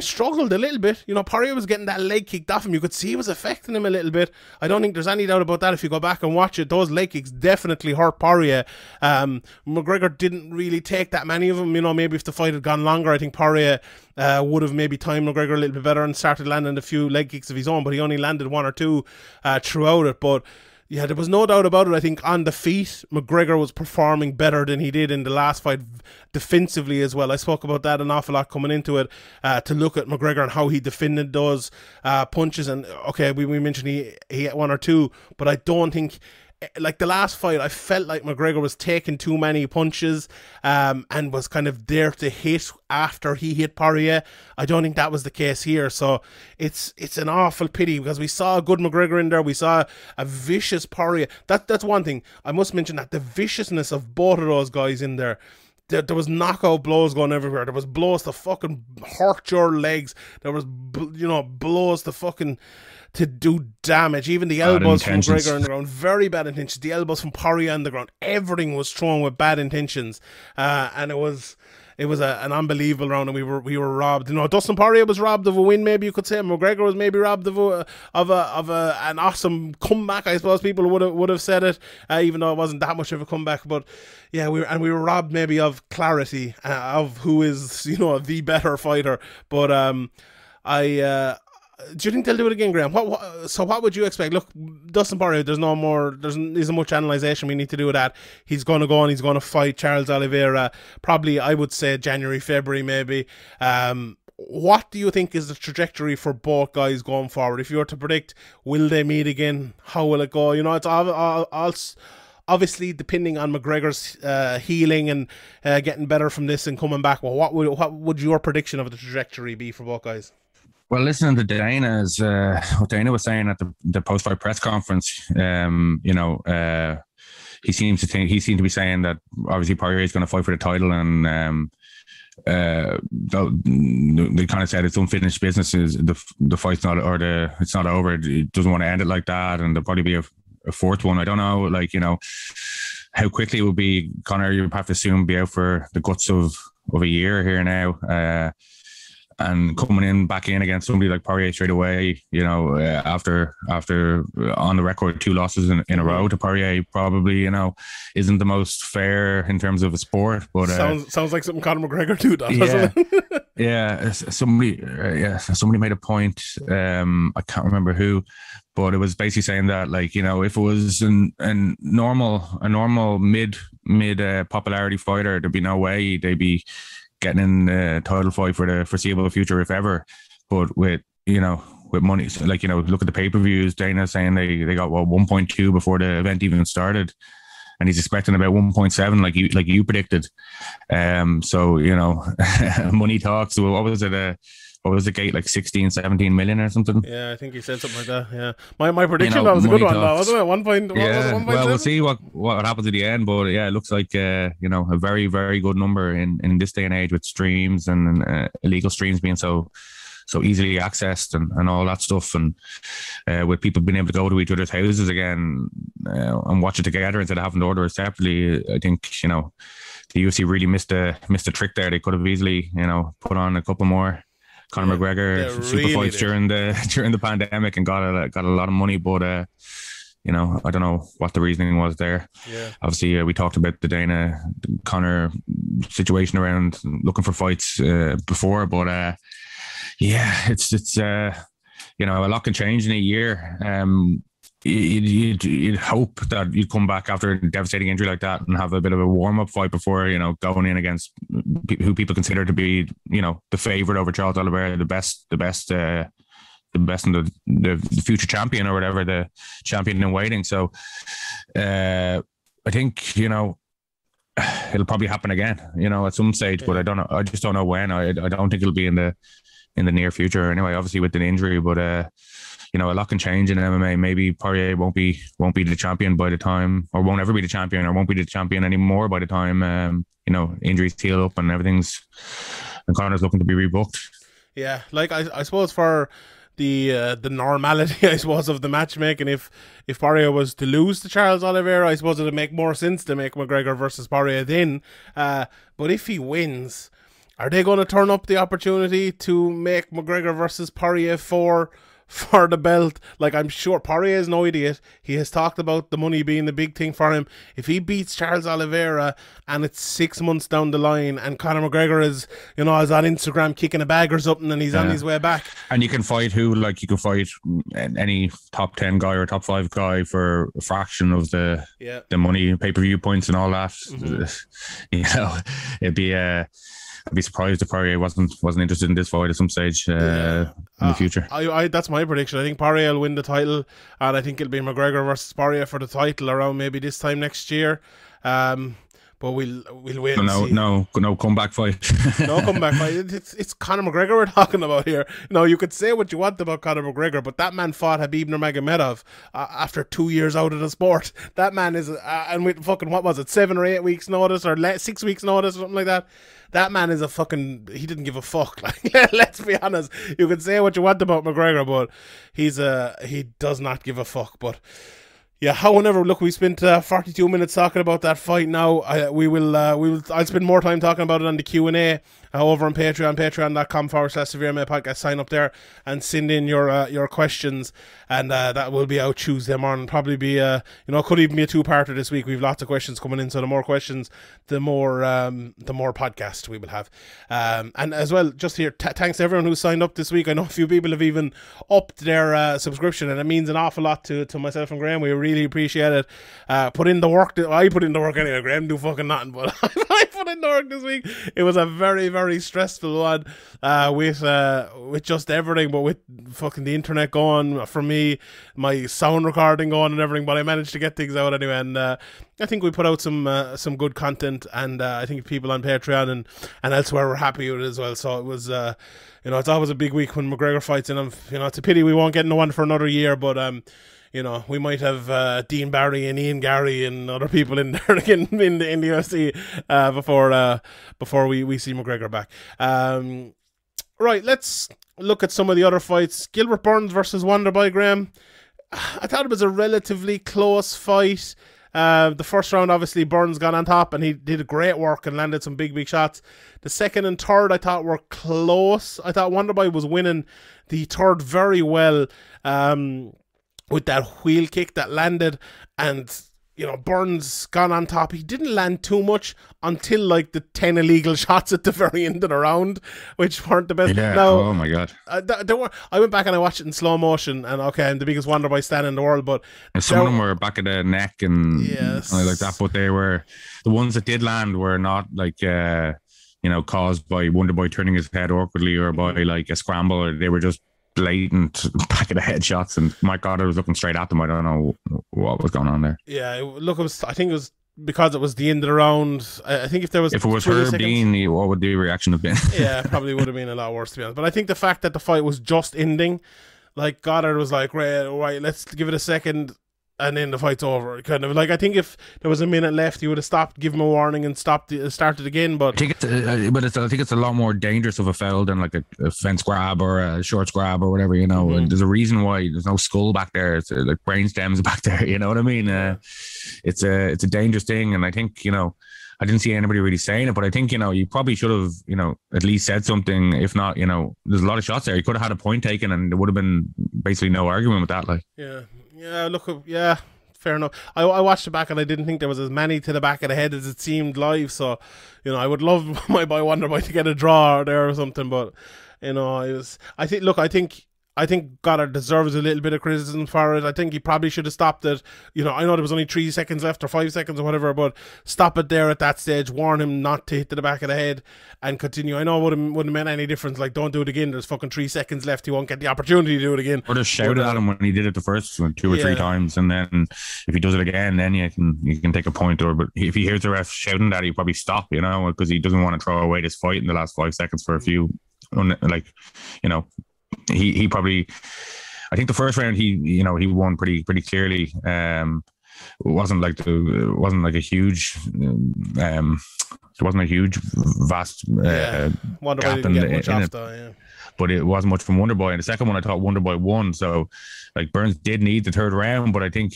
struggled a little bit. You know, Poirier was getting that leg kicked off him. You could see it was affecting him a little bit. I don't think there's any doubt about that. If you go back and watch it, those leg kicks definitely hurt Poirier. McGregor didn't really take that many of them. You know, maybe if the fight had gone longer, I think Poirier would have maybe timed McGregor a little bit better and started landing a few leg kicks of his own, but he only landed one or two throughout it. But yeah, there was no doubt about it. I think on the feet, McGregor was performing better than he did in the last fight, defensively as well. I spoke about that an awful lot coming into it, to look at McGregor and how he defended those punches. And okay, we mentioned he hit one or two, but I don't think, like the last fight, I felt like McGregor was taking too many punches and was kind of there to hit after he hit Poirier. I don't think that was the case here. So it's an awful pity, because we saw a good McGregor in there. We saw a vicious Poirier. That's one thing. I must mention that the viciousness of both of those guys in there. There was knockout blows going everywhere. There was blows to fucking hurt your legs. There was, blows to do damage. Even the elbows from McGregor on the ground, very bad intentions. The elbows from Poirier on the ground, everything was thrown with bad intentions, and it was an unbelievable round, and we were robbed. You know, Dustin Poirier was robbed of a win, maybe you could say. McGregor was maybe robbed of an awesome comeback, I suppose people would have said it, even though it wasn't that much of a comeback. But yeah, we were robbed maybe of clarity of who is, the better fighter. But do you think they'll do it again, Graham? So what would you expect? Look, Dustin Poirier, there isn't much analysation we need to do with that. He's going to go and he's going to fight Charles Oliveira, probably, I would say, January, February, maybe. What do you think is the trajectory for both guys going forward? If you were to predict, will they meet again? How will it go? It's obviously depending on McGregor's healing and getting better from this and coming back. Well, what would your prediction of the trajectory be for both guys? Well, listening to Dana's, what Dana was saying at the post-fight press conference, he seemed to be saying that obviously Poirier is going to fight for the title, and they kind of said it's unfinished business. The fight's not, it's not over. It doesn't want to end it like that, and there'll probably be a fourth one. I don't know, how quickly it will be. Conor, you have to assume, be out for the guts of a year here now. And coming back in against somebody like Poirier straight away, after on the record 2 losses in a row to Poirier, probably, isn't the most fair in terms of a sport. But sounds like something Conor McGregor do, doesn't it? Yeah. Somebody made a point. I can't remember who, but it was basically saying that, if it was a normal mid popularity fighter, there'd be no way they'd be getting in the title fight for the foreseeable future, if ever. But with money, so look at the pay-per-views. Dana saying they got 1.2 before the event even started, and he's expecting about 1.7, like you predicted. So money talks. So what was it? What was the gate, 16, 17 million or something? Yeah, I think he said something like that. Yeah, my prediction that was a good one, though, wasn't it? 1 point. Yeah. Was it 1.7? Well, we'll see what happens at the end, but yeah, it looks like a very, very good number in this day and age, with streams and illegal streams being so easily accessed and all that stuff, and with people being able to go to each other's houses again and watch it together instead of having to order it separately. I think the UFC really missed a trick there. They could have easily, put on a couple more Conor McGregor super really fights during the pandemic and got a lot of money, but I don't know what the reasoning was there. Yeah. Obviously, we talked about the Dana Conor situation around looking for fights before, but it's a lot can change in a year. You'd hope that you'd come back after a devastating injury like that and have a bit of a warm-up fight before, going in against who people consider to be, the favorite over Charles Oliveira, the best and the future champion or whatever, the champion in waiting. So I think, it'll probably happen again, at some stage, but I don't know. I just don't know when. I don't think it'll be in the near future anyway, obviously with an injury, but a lot can change in MMA. Maybe Poirier won't be the champion by the time, or won't ever be the champion, or won't be the champion anymore by the time injuries heal up and and Conor's looking to be rebooked. Yeah, like I suppose for the normality, I suppose, of the matchmaking, if Poirier was to lose to Charles Oliveira, I suppose it'd make more sense to make McGregor versus Poirier then. But if he wins, are they going to turn up the opportunity to make McGregor versus Poirier for the belt? Like, I'm sure Poirier is no idiot. He has talked about the money being the big thing for him. If he beats Charles Oliveira and it's 6 months down the line and Conor McGregor is on Instagram kicking a bag or something and he's on his way back. And you can fight you can fight any top 10 guy or top 5 guy for a fraction of the money, pay-per-view points and all that. Mm-hmm. I'd be surprised if Poirier wasn't interested in this fight at some stage in the future. I that's my prediction. I think Poirier will win the title, and I think it'll be McGregor versus Poirier for the title around maybe this time next year. But we'll wait and see. No comeback fight. No comeback fight. It's Conor McGregor we're talking about here. You could say what you want about Conor McGregor, but that man fought Khabib Nurmagomedov after 2 years out of the sport. That man is, and with fucking, what was it, 7 or 8 weeks notice, or 6 weeks notice, or something like that. That man is he didn't give a fuck. Like, let's be honest. You can say what you want about McGregor, but he does not give a fuck. But yeah, however, look, we spent 42 minutes talking about that fight. Now I'll spend more time talking about it on the Q&A over on Patreon, patreon.com/Severe MMA podcast. Sign up there and send in your questions, and that will be out Tuesday morning. Probably be it could even be a 2-parter this week. We've lots of questions coming in, so the more questions, the more podcast we will have. And as well, just here, thanks to everyone who signed up this week. I know a few people have even upped their subscription, and it means an awful lot to myself and Graham. We really appreciate it. Put in the work. I put in the work anyway. Graham do fucking nothing, but I put in the work this week. It was a very, very stressful one with just everything, but with fucking the internet going for me, my sound recording going and everything, but I managed to get things out anyway, and I think we put out some good content, and I think people on Patreon and elsewhere were happy with it as well. So it was it's always a big week when McGregor fights, and it's a pity we won't get no one for another year, but we might have Dean Barry and Ian Gary and other people in there again in the UFC before we see McGregor back. Right, let's look at some of the other fights. Gilbert Burns versus Wonderboy, Graham. I thought it was a relatively close fight. The first round, obviously, Burns got on top and he did great work and landed some big shots. The second and third, I thought, were close. I thought Wonderboy was winning the third very well, with that wheel kick that landed, and Burns gone on top. He didn't land too much until like the 10 illegal shots at the very end of the round, which weren't the best. Yeah. Now, oh my god. I went back and I watched it in slow motion, and okay, I'm the biggest Wonderboy stan in the world, but some of them were back of the neck and like that, but they were, the ones that did land were not like caused by Wonderboy turning his head awkwardly or by like a scramble, or they were just blatant back of the head shots, and my god, I was looking straight at them. I don't know what was going on there. Yeah, look, I think it was because it was the end of the round. I think if it was Herb Dean, what would the reaction have been? Yeah, probably would have been a lot worse, to be honest. But I think the fact that the fight was just ending, like Goddard was like, right, let's give it a second, and then the fight's over. Kind of like, I think if there was a minute left, he would have stopped, give him a warning, and started again. But I think it's a lot more dangerous of a foul than like a fence grab or a short grab or whatever. And there's a reason why there's no skull back there. It's like brain stems back there. You know what I mean? It's a dangerous thing, and I think I didn't see anybody really saying it, but I think, you probably should have, at least said something. If not, there's a lot of shots there. He could have had a point taken and there would have been basically no argument with that. Like, yeah, fair enough. I watched it back and I didn't think there was as many to the back of the head as it seemed live. So, I would love my boy Wonderboy to get a draw there or something, but I think Goddard deserves a little bit of criticism for it. I think he probably should have stopped it. I know there was only 3 seconds left or 5 seconds or whatever, but stop it there at that stage. Warn him not to hit to the back of the head and continue. I know it wouldn't have meant any difference. Like, don't do it again. There's fucking 3 seconds left. He won't get the opportunity to do it again. Or just shouted at him when he did it the first 2 or 3 times, and then if he does it again, then you can take a point. But if he hears the ref shouting that, he'll probably stop. Because he doesn't want to throw away this fight in the last 5 seconds for a few. He probably, I think the first round he won pretty clearly. It wasn't like a huge vast gap in it. But it wasn't much from Wonderboy. And the second one, I thought Wonderboy won. So, like, Burns did need the third round, but I think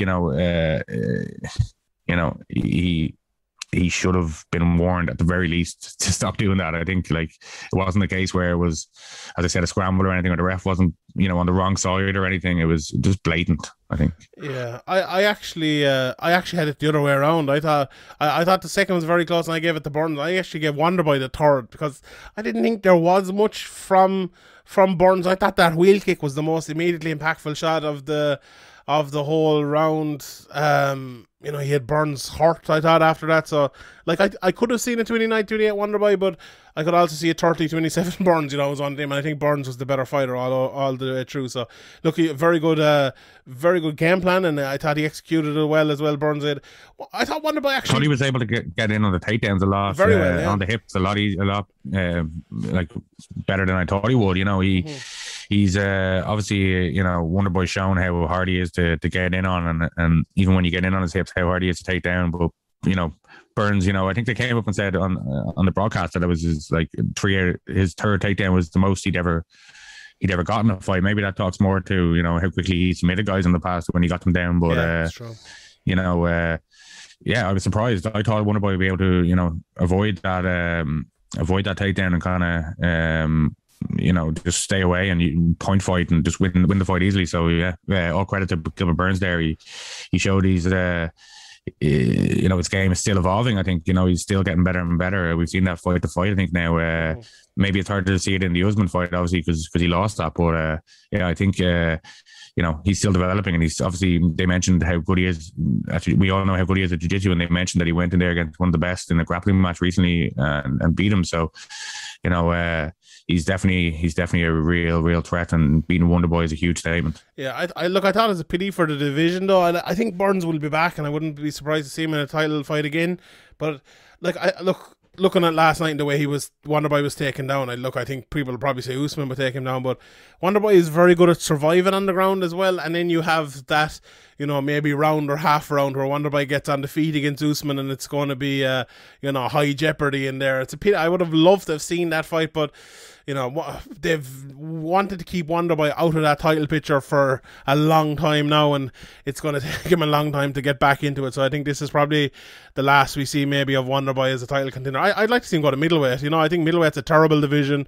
he should have been warned at the very least to stop doing that. I think, like, it wasn't a case where it was, as I said, a scramble or anything, or the ref wasn't, on the wrong side or anything. It was just blatant, I think. Yeah, I actually had it the other way around. I thought the second was very close, and I gave it to Burns. I actually gave Wonderboy the third because I didn't think there was much from Burns. I thought that wheel kick was the most immediately impactful shot of the whole round. He had Burns hurt, I thought, after that. So, like, I could have seen a 29-28 Wonderboy, but I could also see a 30-27 Burns, was on him. And I think Burns was the better fighter all the way through. So, look, very good game plan, and I thought he executed it well as well, Burns did. I thought Wonderboy actually... I thought he was able to get in on the takedowns a lot. Very well, yeah. On the hips, a lot like, better than I thought he would. He's obviously, Wonderboy shown how hard he is to get in on, and even when you get in on his hips, how hard he is to take down. But, Burns, I think they came up and said on the broadcast that it was his third takedown was the most he'd ever got in a fight. Maybe that talks more to, how quickly he submitted guys in the past when he got them down. But, that's true. I was surprised. I thought Wonderboy would be able to, avoid that takedown and kind of, just stay away and you point fight and just win the fight easily. So all credit to Gilbert Burns there. He showed his game is still evolving. I think he's still getting better and better. We've seen that fight to fight. I think now maybe it's hard to see it in the Usman fight, obviously, because he lost that. But I think he's still developing, and he's obviously, they mentioned how good he is. Actually, we all know how good he is at jiu-jitsu, and they mentioned that he went in there against one of the best in a grappling match recently and beat him. So he's definitely a real threat, and beating Wonderboy is a huge statement. Yeah, I thought it was a pity for the division, though. I think Burns will be back, and I wouldn't be surprised to see him in a title fight again. But looking at last night and the way Wonderboy was taken down, I think people will probably say Usman would take him down, but Wonderboy is very good at surviving on the ground as well. And then you have that, maybe round or half round where Wonderboy gets on the feet against Usman, and it's going to be, high jeopardy in there. It's a pity. I would have loved to have seen that fight, but they've wanted to keep Wonderboy out of that title picture for a long time now, and it's going to take him a long time to get back into it. So I think this is probably the last we see maybe of Wonderboy as a title contender. I'd like to see him go to middleweight. I think middleweight's a terrible division.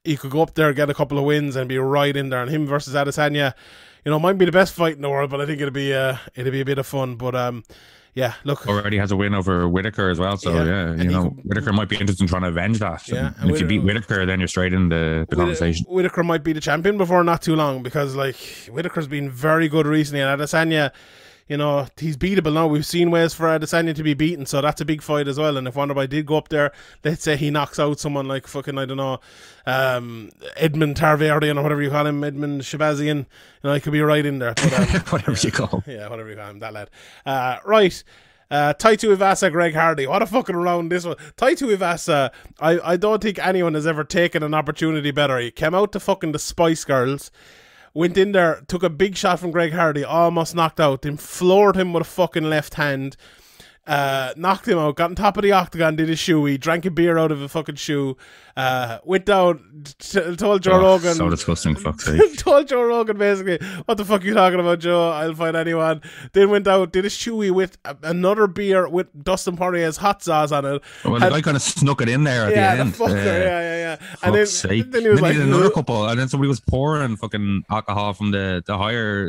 He could go up there, get a couple of wins, and be right in there. And him versus Adesanya, might be the best fight in the world, but I think it'll be a bit of fun. But yeah, look, already has a win over Whitaker as well. So Whitaker might be interested in trying to avenge that. Yeah, and if you beat Whitaker, then you're straight in the conversation. Whitaker might be the champion before not too long, because Whitaker's been very good recently, and Adesanya, he's beatable now. We've seen ways for Adesanya to be beaten, so that's a big fight as well. And if Wonderboy did go up there, let's say he knocks out someone like fucking, I don't know, Edmund Tarverdyan or whatever you call him, Edmund Shabazian, he could be right in there. But, whatever you call him. Yeah, whatever you call him, that lad. Right. Taito Ivasa, Greg Hardy. What a fucking round this one. Taito Ivasa, I don't think anyone has ever taken an opportunity better. He came out to fucking the Spice Girls, went in there, took a big shot from Greg Hardy, almost knocked out, then floored him with a fucking left hand. knocked him out, got on top of the octagon, did his shoey, drank a beer out of a fucking shoe, went down, told Joe Rogan. So disgusting, fuck's sake. Told Joe Rogan basically, what the fuck are you talking about, Joe? I'll fight anyone. Then went out, did a shoey with another beer with Dustin Poirier's hot sauce on it. Well, the guy kind of snuck it in there at the end. The fucker, yeah. And then he was like, another couple, and then somebody was pouring fucking alcohol from the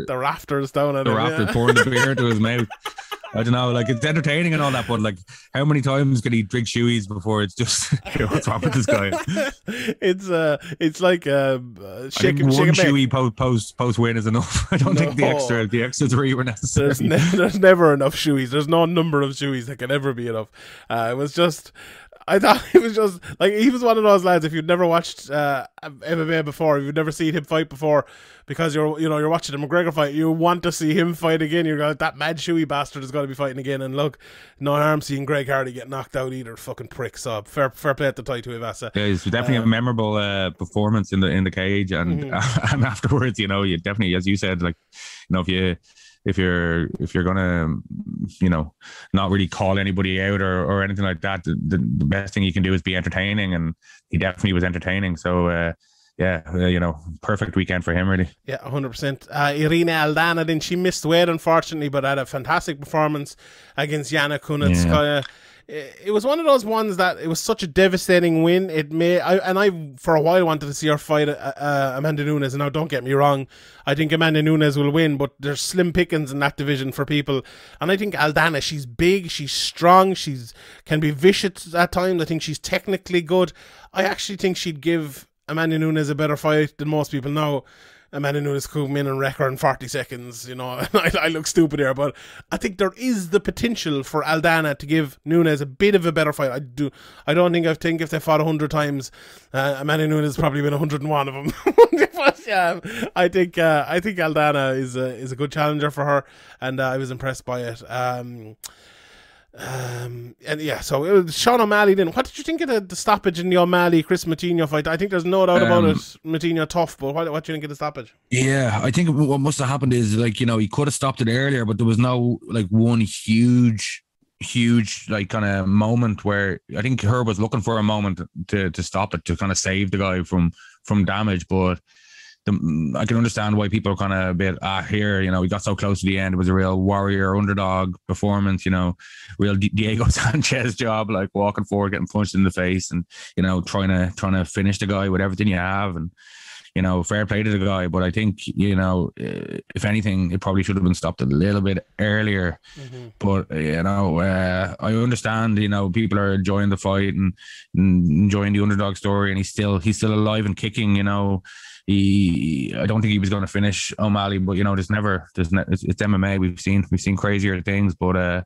rafters down at the rafters, pouring the beer into his mouth. I don't know, like, it's entertaining and all that, but like, how many times can he drink shoeies before it's just, what's wrong with this guy? It's like shaking one shoey post win is enough. I don't think the extra three were necessary. There's never enough shoeies. There's no number of shoeies that can ever be enough. I thought it was just like, he was one of those lads, if you'd never watched MMA before, if you'd never seen him fight before, because you're watching the McGregor fight, you want to see him fight again. You're going, that mad shoey bastard is going to be fighting again. And look, no harm seeing Greg Hardy get knocked out either. Fucking prick. So fair play at the tie to Ivasa. Yeah, it's definitely a memorable performance in the cage, and and afterwards, you definitely, as you said, like, if you're gonna, not really call anybody out or anything like that, the best thing you can do is be entertaining, and he definitely was entertaining. So perfect weekend for him, really. Yeah, 100%. Irina Aldana, then she missed weight, unfortunately, but had a fantastic performance against Yana Kunitskaya. It was one of those ones that it was such a devastating win. I for a while wanted to see her fight Amanda Nunes. And now, don't get me wrong, I think Amanda Nunes will win, but there's slim pickings in that division for people. And I think Aldana, she's big, she's strong, can be vicious at times. I think she's technically good. I actually think she'd give Amanda Nunes a better fight than most people know. Amanda Nunes could come in and wreck her in 40 seconds, I look stupid here, but I think there is the potential for Aldana to give Nunes a bit of a better fight. I think if they fought 100 times, Amanda Nunes has probably been 101 of them. But yeah, I think Aldana is a good challenger for her, and I was impressed by it. So it was Sean O'Malley. Then, what did you think of the stoppage in the O'Malley Chris Matinho fight? I think there's no doubt about it. Matinho tough, but what do you think of the stoppage? Yeah, I think what must have happened is, like, he could have stopped it earlier, but there was no, like, one huge like kind of moment where I think Herb was looking for a moment to stop it, to kind of save the guy from damage, but. I can understand why people are kind of a bit here. We got so close to the end. It was a real warrior underdog performance. Real Diego Sanchez job, like walking forward, getting punched in the face, and trying to finish the guy with everything you have, and fair play to the guy. But I think if anything, it probably should have been stopped a little bit earlier. But I understand. People are enjoying the fight and enjoying the underdog story, and he's still alive and kicking. I don't think he was going to finish O'Malley, but it's MMA. We've seen crazier things, but I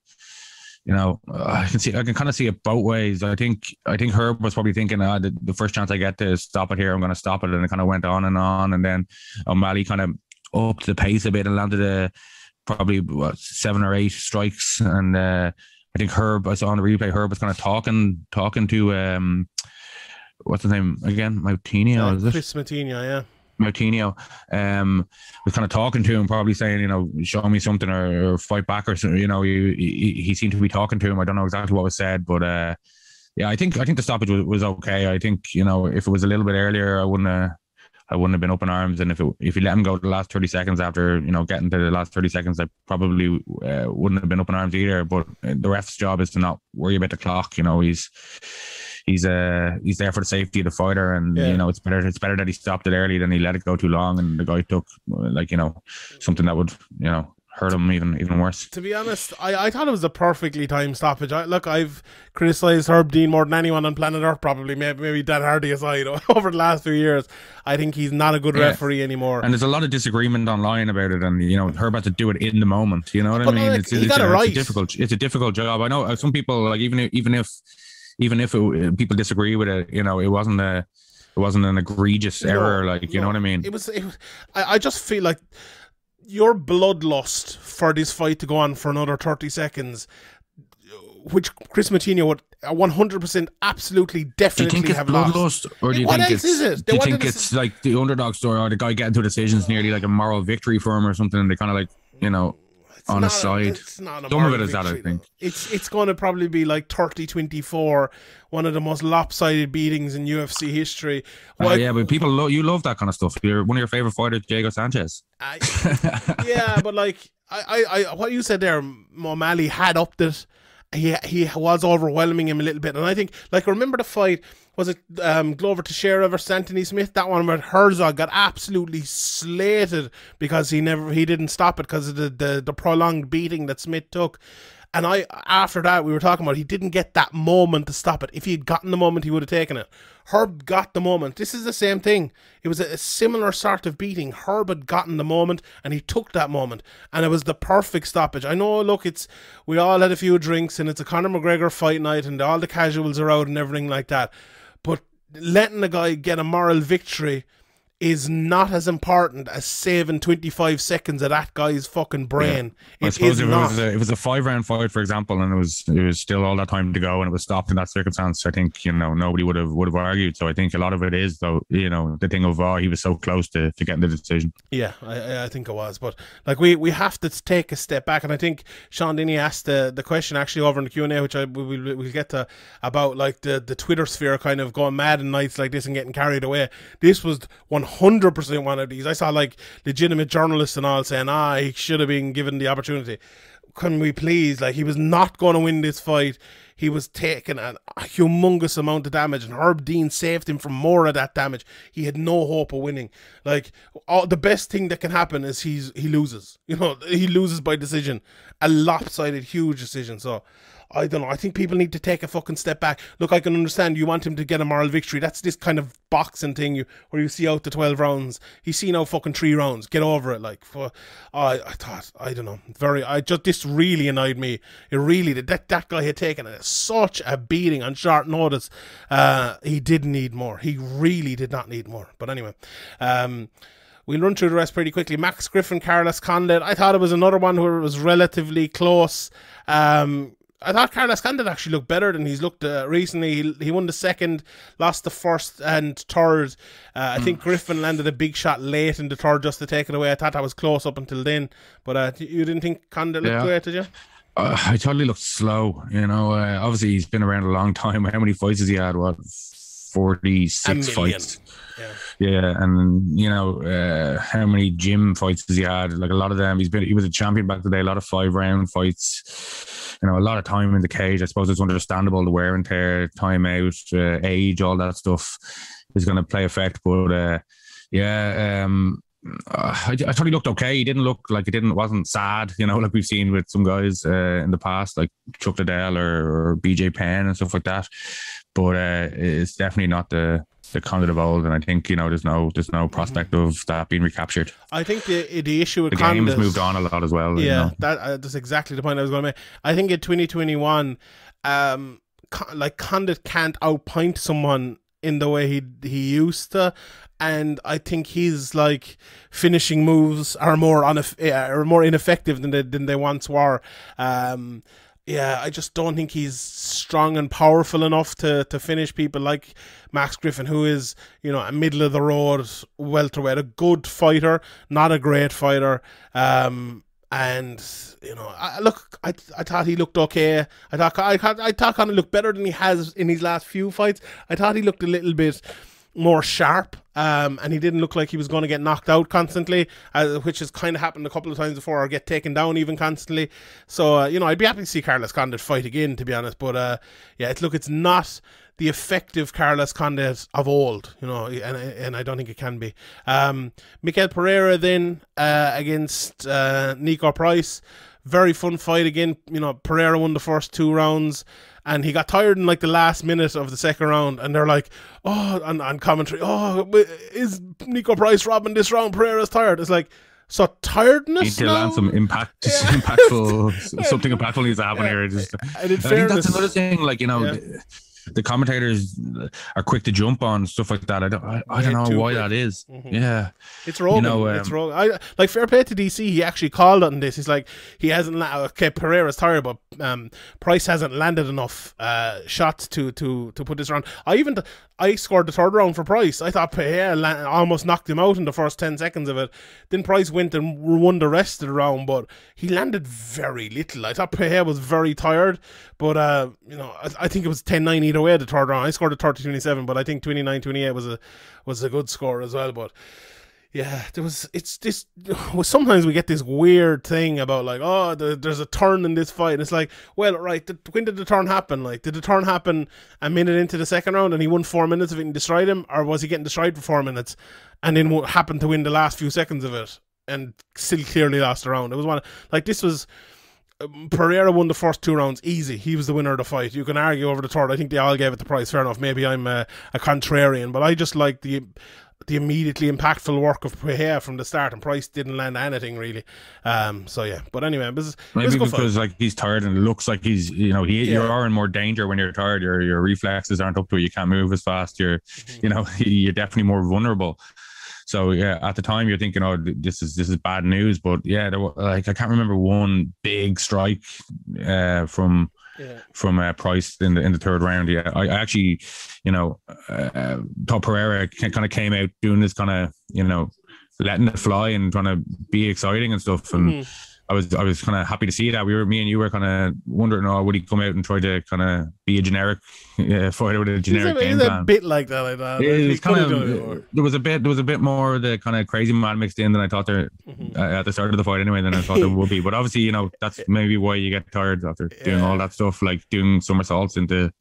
can kind of see it both ways. I think Herb was probably thinking, the first chance I get to stop it here, I'm going to stop it, and it kind of went on, and then O'Malley kind of upped the pace a bit and landed probably 7 or 8 strikes, and I think Herb, I saw on the replay, Herb was kind of talking to what's his name again? Moutinho, is it? Chris Moutinho, yeah. Moutinho was kind of talking to him, probably saying, show me something or fight back or something. He seemed to be talking to him. I don't know exactly what was said, but I think the stoppage was okay. I think if it was a little bit earlier, I wouldn't have been up in arms. And if you let him go the last 30 seconds after getting to the last 30 seconds, I probably wouldn't have been up in arms either. But the ref's job is to not worry about the clock. He's there for the safety of the fighter, and it's better that he stopped it early than he let it go too long, and the guy took something that would hurt him even worse. To be honest, I thought it was a perfectly timed stoppage. I've criticised Herb Dean more than anyone on planet Earth, probably, maybe Dan Hardy aside, over the last few years. I think he's not a good referee anymore. And there's a lot of disagreement online about it, and Herb had to do it in the moment. You know what I mean? It's a difficult job. I know some people, like, even if people disagree with it, it wasn't an egregious error, you know what I mean? It was. I just feel like your bloodlust for this fight to go on for another 30 seconds, which Chris Moutinho would 100% absolutely definitely have lost. Or do you think it's like the underdog story, or the guy getting to decisions nearly like a moral victory for him or something, and they kind of on a side. It's not a Some of moral it is that, I victory, think. though. It's going to probably be like 30-24, one of the most lopsided beatings in UFC history. Yeah, but people you love that kind of stuff. You're one of your favorite fighters, Diego Sanchez. Yeah, but like I what you said there, O'Malley had upped it. He was overwhelming him a little bit, and I think, like, remember the fight, was it Glover Teixeira versus Anthony Smith? That one where Herzog got absolutely slated because he didn't stop it because of the prolonged beating that Smith took. And after that, we were talking about he didn't get that moment to stop it. If he had gotten the moment, he would have taken it. Herb got the moment. This is the same thing. It was a similar sort of beating. Herb had gotten the moment, and he took that moment. And it was the perfect stoppage. I know, look, we all had a few drinks, and it's a Conor McGregor fight night, and all the casuals are out and everything like that. But letting a guy get a moral victory is not as important as saving 25 seconds of that guy's fucking brain. Yeah. I suppose if it was a 5-round fight, for example, and it was still all that time to go, and it was stopped in that circumstance, I think, nobody would have argued. So I think a lot of it is, though, the thing of he was so close to getting the decision. Yeah, I think it was, but like we have to take a step back, and I think Sean Denny asked the question actually over in the Q&A, which we'll get to, about like the Twitter sphere kind of going mad in nights like this and getting carried away. This was 100% one of these. I saw like legitimate journalists and all saying, he should have been given the opportunity. Can we please, like, he was not going to win this fight. He was taking a humongous amount of damage, and Herb Dean saved him from more of that damage. He had no hope of winning. Like, the best thing that can happen is he loses. He loses by decision, a lopsided, huge decision. So I don't know. I think people need to take a fucking step back. Look, I can understand you want him to get a moral victory. That's this kind of boxing thing where you see out the 12 rounds. He's seen out fucking 3 rounds. Get over it. Like, I don't know. This really annoyed me. It really did. That guy had taken such a beating on short notice. He didn't need more. He really did not need more. But anyway, we'll run through the rest pretty quickly. Max Griffin, Carlos Condit. I thought it was another one where it was relatively close. I thought Carlos Condit actually looked better than he's looked recently. He won the second, lost the first and third. I think Griffin landed a big shot late in the third just to take it away. I thought that was close up until then. But you didn't think Condit looked great, did you? I totally looked slow. Obviously he's been around a long time. How many fights has he had? 46 fights. Yeah, and how many gym fights has he had? Like, a lot of them. He was a champion back in the day. A lot of 5-round fights. A lot of time in the cage. I suppose it's understandable, the wear and tear, time out, age, all that stuff is going to play effect. But I thought he looked okay. He didn't look like wasn't sad, like we've seen with some guys in the past, like Chuck Liddell or BJ Penn and stuff like that. But it's definitely not the Condit of old, and I think there's no prospect of that being recaptured. I think the issue with the Condit, game has moved on a lot as well. Yeah, that's exactly the point I was going to make. I think in 2021, like, Condit can't outpoint someone in the way he used to, and I think his like finishing moves are more ineffective than they once were. Yeah, I just don't think he's strong and powerful enough to finish people like Max Griffin, who is, a middle-of-the-road welterweight, a good fighter, not a great fighter. I thought he looked okay. I thought Conor looked better than he has in his last few fights. I thought he looked a little bit more sharp, and he didn't look like he was going to get knocked out constantly, which has kind of happened a couple of times before, or get taken down even constantly. So I'd be happy to see Carlos Condit fight again, to be honest. But it's not the effective Carlos Condit of old, and I don't think it can be. Miguel Pereira then against Nico Price. Very fun fight again. Pereira won the first 2 rounds, and he got tired in like the last minute of the second round, and they're like, on commentary, is Nico Price robbing this round? Pereira's tired. It's like, so tiredness. Need to land some impactful, something impactful needs to happen here. I think that's another thing. Like, the commentators are quick to jump on stuff like that. I don't know why that is. Yeah, it's Rogan. It's Rogan. I like fair play to DC. He actually called on this. He's like, he hasn't. Okay, Pereira's tired, but Price hasn't landed enough shots to put this round. I scored the third round for Price. I thought Pereira almost knocked him out in the first 10 seconds of it. Then Price went and won the rest of the round, but he landed very little. I thought Pereira was very tired, but I think it was 10-9 either way the third round. I scored a 30-27, but I think 29-28 was a good score as well. But yeah, sometimes we get this weird thing about like, oh, there's a turn in this fight. And it's like, well, right, when did the turn happen? Like, did the turn happen a minute into the second round and he won 4 minutes of it and destroyed him? Or was he getting destroyed for 4 minutes and then happened to win the last few seconds of it and still clearly lost the round? It was this was... Pereira won the first 2 rounds easy. He was the winner of the fight. You can argue over the third. I think they all gave it the Price. Fair enough. Maybe I'm a contrarian, but I just like the immediately impactful work of Pereira from the start, and Price didn't land anything really. So yeah, but anyway, it was because like he's tired and it looks like he's you are in more danger when you're tired. Your reflexes aren't up to it. You can't move as fast. You're you're definitely more vulnerable. So yeah, at the time you're thinking, oh, this is bad news. But yeah, I can't remember one big strike from Price in the third round. Yeah, I actually, thought Pereira kind of came out doing this kind of, letting it fly and trying to be exciting and stuff. And I was kind of happy to see that. Me and you were kind of wondering, would he come out and try to kind of be a generic fighter with a generic game plan? A bit like that. It was kind of, there was a bit more of the kind of crazy man mixed in than I thought there at the start of the fight anyway, than I thought there would be. But obviously, that's maybe why you get tired after doing all that stuff, like doing somersaults into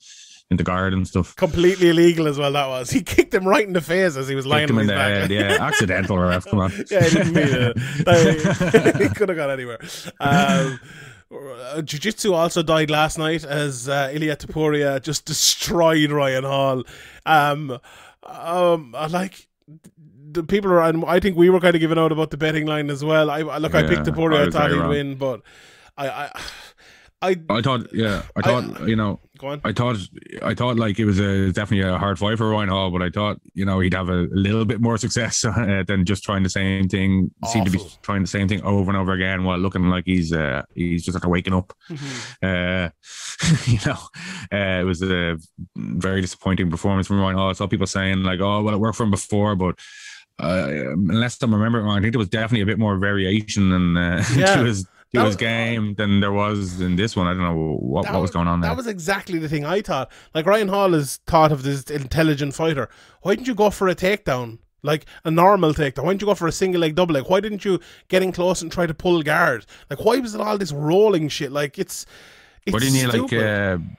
guard and stuff. Completely illegal as well, that was. He kicked him right in the face as he was lying on his back. Yeah, accidental ref, come on. Yeah, he didn't mean it. He could have got anywhere. Jiu-Jitsu also died last night as Ilia Topuria just destroyed Ryan Hall. The people are, I think we were kind of giving out about the betting line as well. I picked Topuria. I thought he'd win, but I thought like it was definitely a hard fight for Ryan Hall, but I thought he'd have a little bit more success than just trying the same thing. Seemed to be trying the same thing over and over again while looking like he's just after waking up. It was a very disappointing performance from Ryan Hall. I saw people saying like, oh well, it worked for him before, but unless I'm remembering wrong, I think there was definitely a bit more variation to his game than there was in this one. I don't know what was going on there. That was exactly the thing I thought. Like, Ryan Hall is thought of this intelligent fighter. Why didn't you go for a takedown? Like a normal takedown? Why didn't you go for a single leg, double leg? Why didn't you get in close and try to pull guard? Like, why was it all this rolling shit? Like, it's why didn't you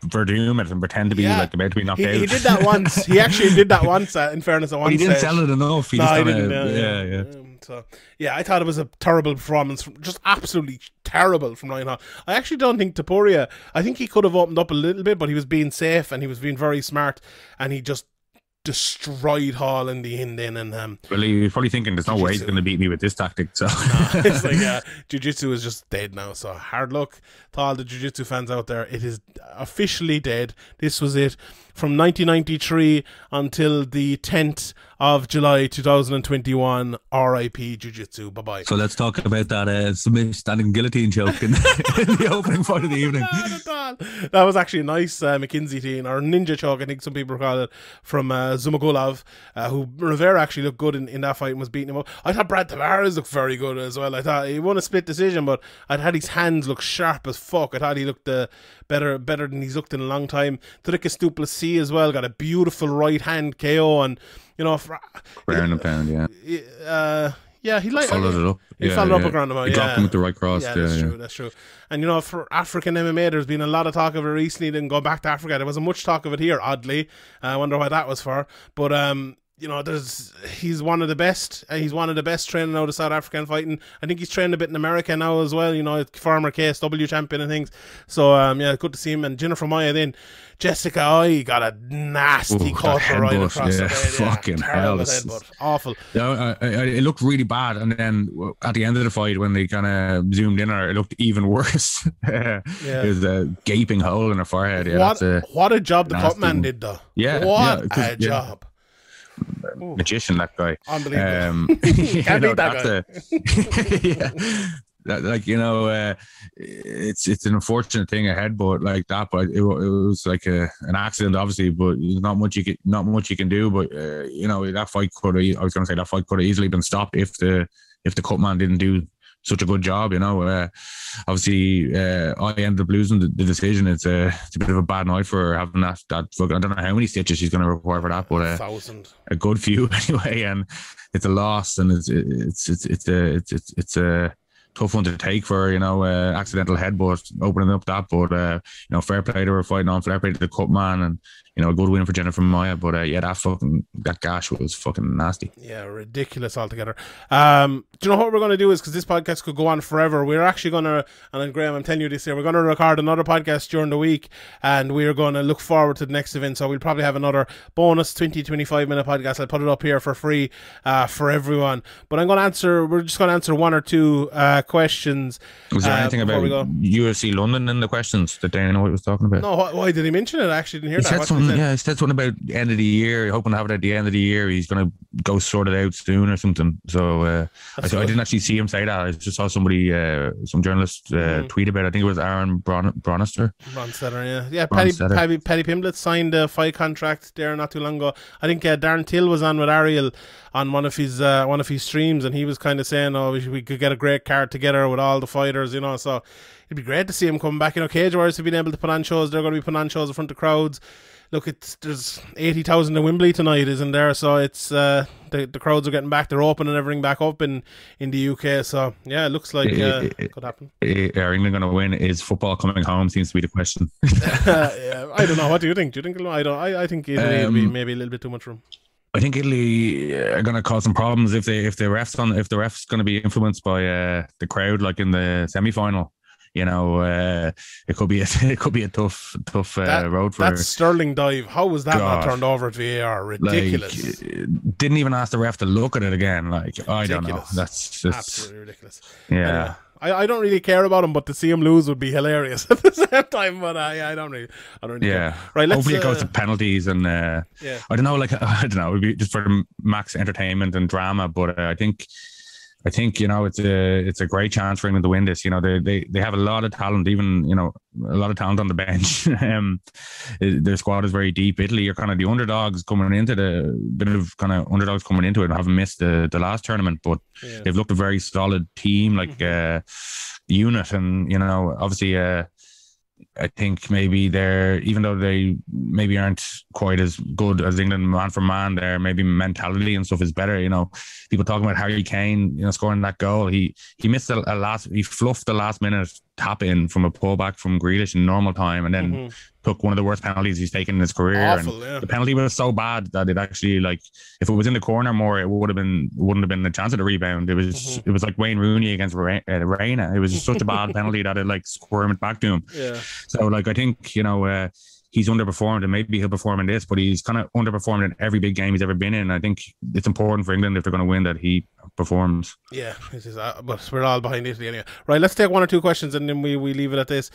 Verdum it and pretend to be like about to be knocked out? He did that once. He actually did that once. In fairness, at one he didn't sell it enough. He didn't. So yeah, I thought it was a terrible performance, just absolutely terrible from Ryan Hall. I actually don't think Topuria. I think he could have opened up a little bit, but he was being safe and he was being very smart, and he just destroyed Hall in the end. And well, he was probably thinking, "There's no way he's going to beat me with this tactic." So it's like, Jiu-Jitsu is just dead now. So hard luck to all the Jiu-Jitsu fans out there. It is officially dead. This was it from 1993 until the 10th of July 2021. R.I.P. Jiu-Jitsu. Bye bye. So let's talk about that standing guillotine choke in the opening fight of the evening. That was actually a nice McKinsey team, or ninja choke, I think some people call it, from Zumagulov, who Rivera actually looked good in that fight and was beating him up. I thought Brad Tavares looked very good as well. I thought he won a split decision, but I had his hands look sharp as fuck. I thought he looked better than he's looked in a long time. Dricus Duplessis as well got a beautiful right hand KO, and ground and pound, he followed it up. He followed up a ground and pound. He dropped him with the right cross. Yeah, that's true. And for African MMA, there's been a lot of talk of it recently. Then go back to Africa, there wasn't much talk of it here. Oddly, I wonder why that was for. But you know, he's one of the best. He's one of the best training out of South African fighting. I think he's trained a bit in America now as well. You know, former KSW champion and things. So yeah, good to see him. And Jennifer Maya then. Jessica I got a nasty cut right across the head. Fucking hell. Awful. Yeah, it looked really bad. And then at the end of the fight, when they kind of zoomed in on her, it looked even worse. It was a gaping hole in her forehead. Yeah, what a job the cut man did, though. Yeah. What a job. Magician, that guy. Unbelievable. Can't beat that guy. Yeah. Like, you know, it's an unfortunate thing, a headbutt like that, but it was like an accident, obviously, but there's not much you can do. But you know, that fight could have easily been stopped if the cut man didn't do such a good job. You know, obviously, I ended up losing the decision. It's a bit of a bad night for her having that. I don't know how many stitches she's going to require for that, but 1,000, a good few anyway. And it's a loss, and it's a tough one to take for, you know, accidental headbutt, opening up that. But you know, fair play to her fighting on, fair play to the cut man, and you know, a good win for Jennifer Maya. But yeah, that gash was fucking nasty. Yeah, ridiculous altogether. Do you know what we're going to do is, because this podcast could go on forever, we're actually going to, and Graham, I'm telling you this here, we're going to record another podcast during the week, and we're going to look forward to the next event. So we'll probably have another bonus 20-25 minute podcast. I'll put it up here for free for everyone. But we're just going to answer one or two questions. Was there anything about UFC London in the questions that Dana White was talking about? No, why did he mention it? I actually didn't hear that. He said something about the end of the year, hoping to have it at the end of the year. He's going to go sort it out soon or something. So I didn't actually see him say that. I just saw somebody, some journalist tweet about it. I think it was Aaron Bronstetter. Yeah. Paddy Pimblett signed a fight contract there not too long ago. I think Darren Till was on with Ariel on one of his streams, and he was kind of saying, we could get a great card together with all the fighters, you know. So it'd be great to see him come back. You know, Cage Warriors have been able to put on shows. They're going to be putting on shows in front of crowds. Look, there's 80,000 in Wembley tonight, isn't there? So it's the crowds are getting back. They're opening everything back up in the UK. So yeah, it looks like it could happen. Are England going to win? Is football coming home? Seems to be the question. Yeah, I don't know. What do you think? Do you think? I think Italy will be maybe a little bit too much room. I think Italy are going to cause some problems if the ref's going to be influenced by the crowd, like in the semi-final. You know, it could be a tough road for that Sterling dive. How was that not turned over at VAR? Ridiculous. Didn't even ask the ref to look at it again. Like, I don't know. That's just absolutely ridiculous. Yeah. I don't really care about him, but to see him lose would be hilarious at the same time. But I don't really care. Right, hopefully it goes to penalties, and I don't know. Like, I don't know. It would be just for max entertainment and drama. But I think you know, it's a great chance for England to win this. You know, they have a lot of talent, even, you know, a lot of talent on the bench. Their squad is very deep. Italy are kind of the underdogs coming into it and haven't missed the last tournament, but they've looked a very solid team, like unit, and you know, obviously I think maybe even though they maybe aren't quite as good as England man for man, their maybe mentality and stuff is better. You know, people talking about Harry Kane, you know, scoring that goal. He missed he fluffed the last minute tap in from a pullback from Grealish in normal time, and then took one of the worst penalties he's taken in his career. Awful, and the penalty was so bad that it actually, like, if it was in the corner more, it wouldn't have been a chance of the rebound. It was like Wayne Rooney against Reina. It was just such a bad penalty that it like squirmed it back to him. Yeah. So like, I think, you know, he's underperformed, and maybe he'll perform in this, but he's kind of underperformed in every big game he's ever been in. I think it's important for England, if they're going to win, that he performs. Yeah, it is, but we're all behind Italy anyway. Right, let's take one or two questions and then we leave it at this.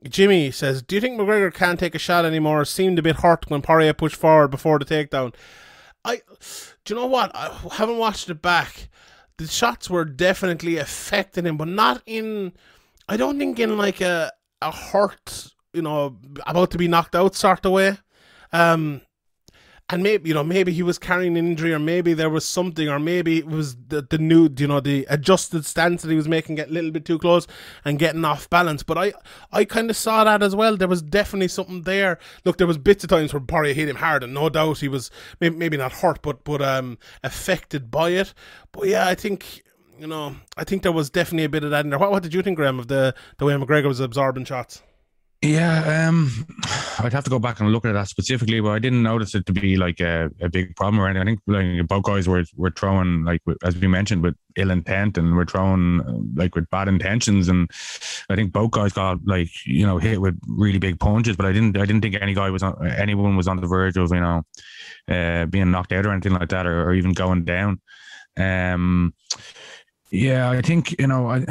Jimmy says, do you think McGregor can't take a shot anymore? Seemed a bit hurt when Poirier pushed forward before the takedown. Do you know what? I haven't watched it back. The shots were definitely affecting him, but not in, I don't think in like a hurt, you know, about to be knocked out sort of way. And maybe, you know, maybe he was carrying an injury, or maybe there was something, or maybe it was the new, you know, the adjusted stance that he was making get a little bit too close and getting off balance. But I kind of saw that as well. There was definitely something there. Look, there was bits of times where Poirier hit him hard, and no doubt he was maybe not hurt, but affected by it. But yeah, I think, you know, I think there was definitely a bit of that in there. What did you think, Graham, of the way McGregor was absorbing shots? Yeah, I'd have to go back and look at that specifically, but I didn't notice it to be like a big problem or anything. I think like both guys were throwing, like, as we mentioned, with ill intent, and were throwing like with bad intentions, and I think both guys got, like, you know, hit with really big punches. But I didn't think anyone was on the verge of, you know, being knocked out or anything like that, or even going down. Yeah, I think, you know,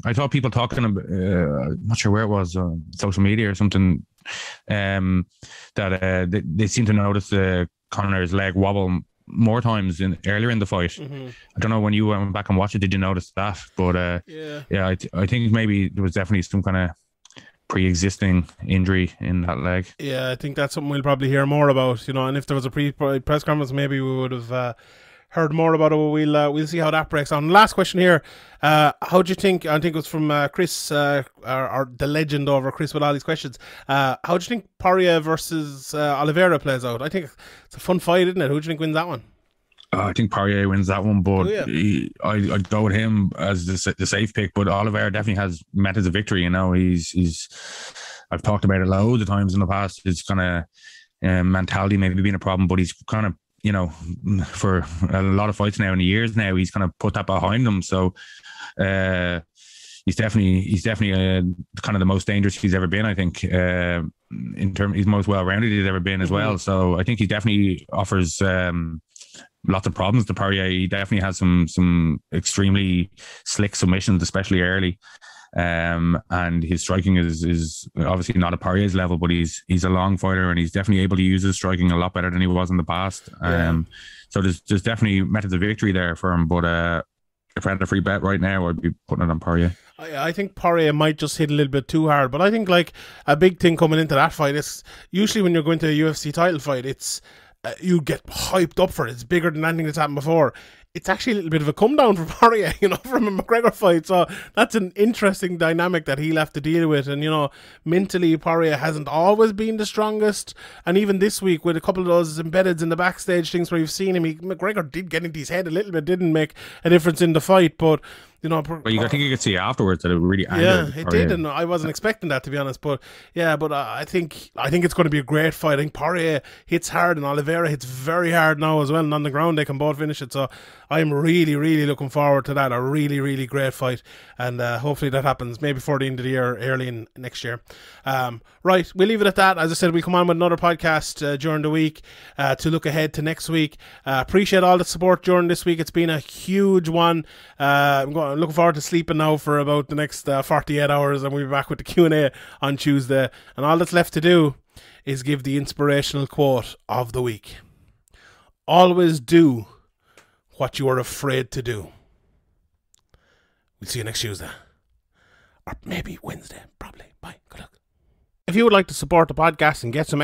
I saw people talking about, not sure where it was, social media or something, that they seem to notice Conor's leg wobble more times earlier in the fight. Mm-hmm. I don't know, when you went back and watched it, did you notice that? But yeah, I think maybe there was definitely some kind of pre-existing injury in that leg. Yeah, I think that's something we'll probably hear more about, you know, and if there was a press conference, maybe we would have heard more about it. We'll see how that breaks down. Last question here. How do you think, I think it was from Chris, or the legend over Chris with all these questions. How do you think Poirier versus Oliveira plays out? I think it's a fun fight, isn't it? Who do you think wins that one? I think Poirier wins that one, but I'd go with him as the safe pick. But Oliveira definitely has methods of victory. You know, he's I've talked about it loads of times in the past. His kind of mentality maybe being a problem, but he's kind of, you know, for a lot of fights now in the years now, he's kind of put that behind him. So he's definitely kind of the most dangerous he's ever been, I think. In terms, he's most well-rounded he's ever been as well. So I think he definitely offers lots of problems to Poirier. He definitely has some extremely slick submissions, especially early. And his striking is obviously not at Poirier's level, but he's a long fighter, and he's definitely able to use his striking a lot better than he was in the past. So there's definitely methods of victory there for him. But if I had a free bet right now, I'd be putting it on Poirier. I think Poirier might just hit a little bit too hard, but I think like a big thing coming into that fight is usually when you're going to a UFC title fight, it's you get hyped up for it. It's bigger than anything that's happened before. It's actually a little bit of a come down for Poirier, you know, from a McGregor fight. So that's an interesting dynamic that he'll have to deal with. And, you know, mentally, Poirier hasn't always been the strongest. And even this week, with a couple of those embeddeds in the backstage things where you've seen him, McGregor did get into his head a little bit, didn't make a difference in the fight. But, you know, I think you could see afterwards that it really angered. Yeah, it did, and I wasn't expecting that, to be honest. But yeah, but I think it's going to be a great fight. I think Poirier hits hard, and Oliveira hits very hard now as well. And on the ground, they can both finish it. So I'm really, really looking forward to that. A really, really great fight, and hopefully that happens maybe before the end of the year, early in next year. Right, we'll leave it at that. As I said, we'll come on with another podcast during the week to look ahead to next week. Appreciate all the support during this week. It's been a huge one. I'm looking forward to sleeping now for about the next 48 hours, and we'll be back with the Q&A on Tuesday. And all that's left to do is give the inspirational quote of the week. Always do what you are afraid to do. We'll see you next Tuesday. Or maybe Wednesday, probably. Bye. Good luck. If you would like to support the podcast and get some